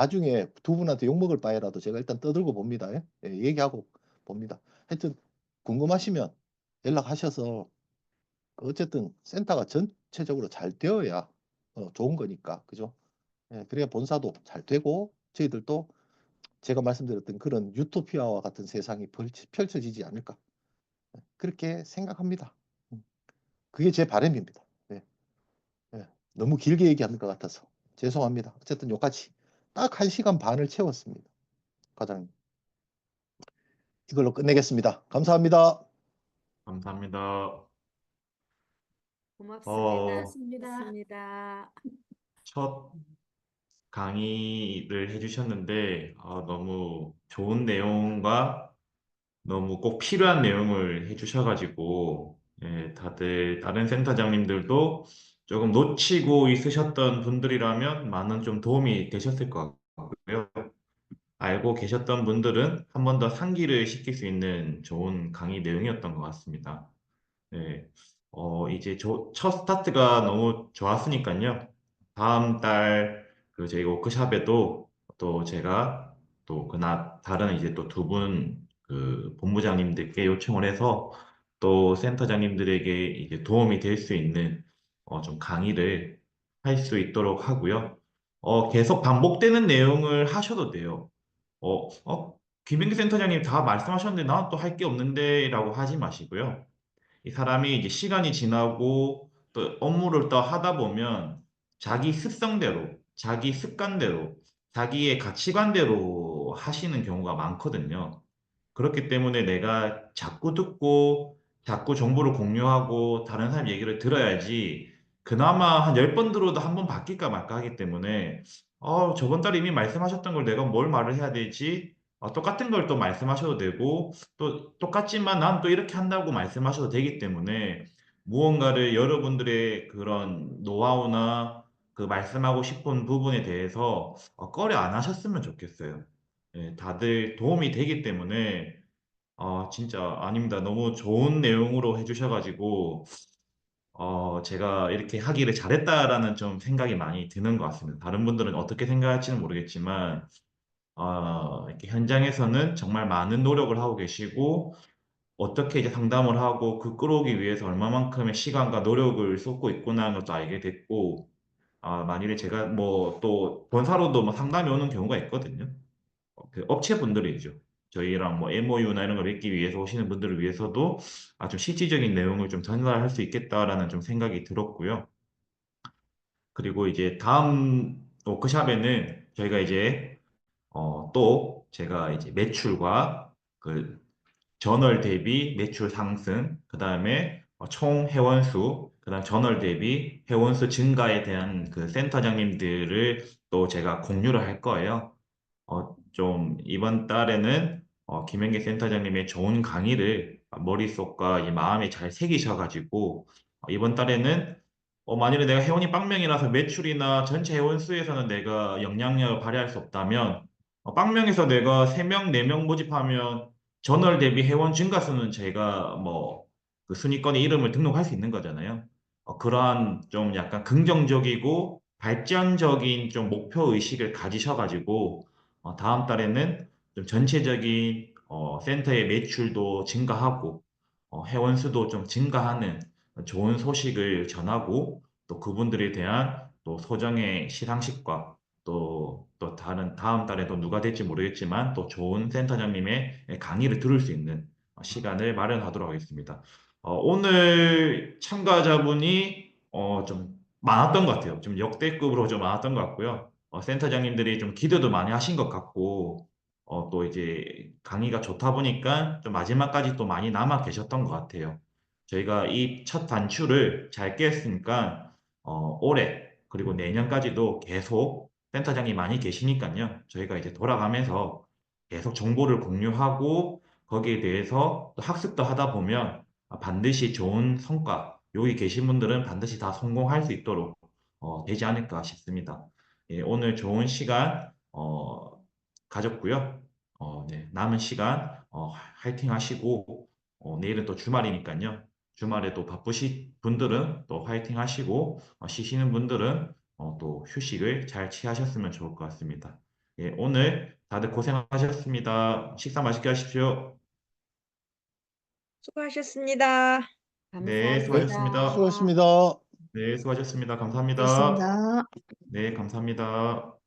나중에 두 분한테 욕먹을 바에라도 제가 일단 떠들고 봅니다. 예? 예, 얘기하고 봅니다. 하여튼 궁금하시면 연락하셔서 어쨌든 센터가 전체적으로 잘 되어야 좋은 거니까 그죠? 예, 그래야 본사도 잘 되고 저희들도 제가 말씀드렸던 그런 유토피아와 같은 세상이 펼쳐지지 않을까 그렇게 생각합니다. 음, 그게 제 바람입니다. 예, 예. 너무 길게 얘기하는 것 같아서 죄송합니다. 어쨌든 여기까지 딱 1시간 반을 채웠습니다. 과장님. 이걸로 끝내겠습니다. 감사합니다. 감사합니다. 고맙습니다. 어, 수고하셨습니다. 첫 강의를 해주셨는데, 너무 좋은 내용과 너무 꼭 필요한 내용을 해주셔가지고, 예, 다들, 다른 센터장님들도 조금 놓치고 있으셨던 분들이라면 많은 좀 도움이 되셨을 것 같고요. 알고 계셨던 분들은 한 번 더 상기를 시킬 수 있는 좋은 강의 내용이었던 것 같습니다. 네. 이제 첫 스타트가 너무 좋았으니까요. 다음 달 그 저희 워크샵에도 또 제가 또 다른 이제 또 두 분 그 본부장님들께 요청을 해서 또 센터장님들에게 이제 도움이 될 수 있는 좀 강의를 할 수 있도록 하고요. 계속 반복되는 내용을 하셔도 돼요. 어, 어, 김민기 센터장님 다 말씀하셨는데 나 또 할 게 없는데 라고 하지 마시고요. 이 사람이 이제 시간이 지나고 또 업무를 또 하다 보면 자기 습성대로, 자기 습관대로, 자기의 가치관대로 하시는 경우가 많거든요. 그렇기 때문에 내가 자꾸 듣고 자꾸 정보를 공유하고 다른 사람 얘기를 들어야지 그나마 한 10번 들어도 한 번 바뀔까 말까 하기 때문에 저번 달에 이미 말씀하셨던 걸 내가 뭘 말을 해야 되지? 똑같은 걸 또 말씀하셔도 되고 또 똑같지만 난 또 이렇게 한다고 말씀하셔도 되기 때문에 무언가를 여러분들의 그런 노하우나 그 말씀하고 싶은 부분에 대해서 꺼려 안 하셨으면 좋겠어요. 예, 다들 도움이 되기 때문에 진짜 아닙니다. 너무 좋은 내용으로 해주셔가지고 제가 이렇게 하기를 잘했다라는 좀 생각이 많이 드는 것 같습니다. 다른 분들은 어떻게 생각할지는 모르겠지만 이렇게 현장에서는 정말 많은 노력을 하고 계시고 어떻게 이제 상담을 하고 그 끌어오기 위해서 얼마만큼의 시간과 노력을 쏟고 있구나 하는 것도 알게 됐고 만일에 제가 뭐 또 본사로도 뭐 상담이 오는 경우가 있거든요. 그 업체분들이죠. 저희랑 뭐 MOU나 이런 걸 맺기 위해서 오시는 분들을 위해서도 좀 실질적인 내용을 좀 전달할 수 있겠다라는 좀 생각이 들었고요. 그리고 이제 다음 워크샵에는 저희가 이제 또 제가 이제 매출과 그 전월 대비 매출 상승, 그 다음에 총 회원수, 그 다음 전월 대비 회원수 증가에 대한 그 센터장님들을 또 제가 공유를 할 거예요. 좀 이번 달에는 김현기 센터장님의 좋은 강의를 머릿속과 이 마음에 잘 새기셔가지고 이번 달에는 만일에 내가 회원이 빵명이라서 매출이나 전체 회원 수에서는 내가 영향력을 발휘할 수 없다면 빵명에서 내가 3명, 4명 모집하면 전월 대비 회원 증가 수는 제가 뭐 그 순위권에 이름을 등록할 수 있는 거잖아요. 그러한 좀 약간 긍정적이고 발전적인 좀 목표 의식을 가지셔가지고 다음 달에는 좀 전체적인 센터의 매출도 증가하고 회원 수도 좀 증가하는 좋은 소식을 전하고 또 그분들에 대한 또 소정의 시상식과 또 다른 다음 달에도 누가 될지 모르겠지만 또 좋은 센터장님의 강의를 들을 수 있는 시간을 마련하도록 하겠습니다. 오늘 참가자분이 좀 많았던 것 같아요. 좀 역대급으로 좀 많았던 것 같고요. 센터장님들이 좀 기대도 많이 하신 것 같고, 또 이제 강의가 좋다 보니까 좀 마지막까지 또 많이 남아 계셨던 것 같아요. 저희가 이 첫 단추를 잘 깼으니까, 올해, 그리고 내년까지도 계속 센터장이 많이 계시니까요. 저희가 이제 돌아가면서 계속 정보를 공유하고, 거기에 대해서 또 학습도 하다 보면 반드시 좋은 성과, 여기 계신 분들은 반드시 다 성공할 수 있도록 되지 않을까 싶습니다. 예, 오늘 좋은 시간 가졌고요. 네, 남은 시간 화이팅 하시고 내일은 또 주말이니까요. 주말에 또 바쁘신 분들은 또 화이팅 하시고 쉬시는 분들은 또 휴식을 잘 취하셨으면 좋을 것 같습니다. 예, 오늘 다들 고생하셨습니다. 식사 맛있게 하십시오. 수고하셨습니다. 네, 네, 수고하셨습니다. 수고하셨습니다. 네, 수고하셨습니다. 감사합니다. 수고하셨습니다. 네, 감사합니다.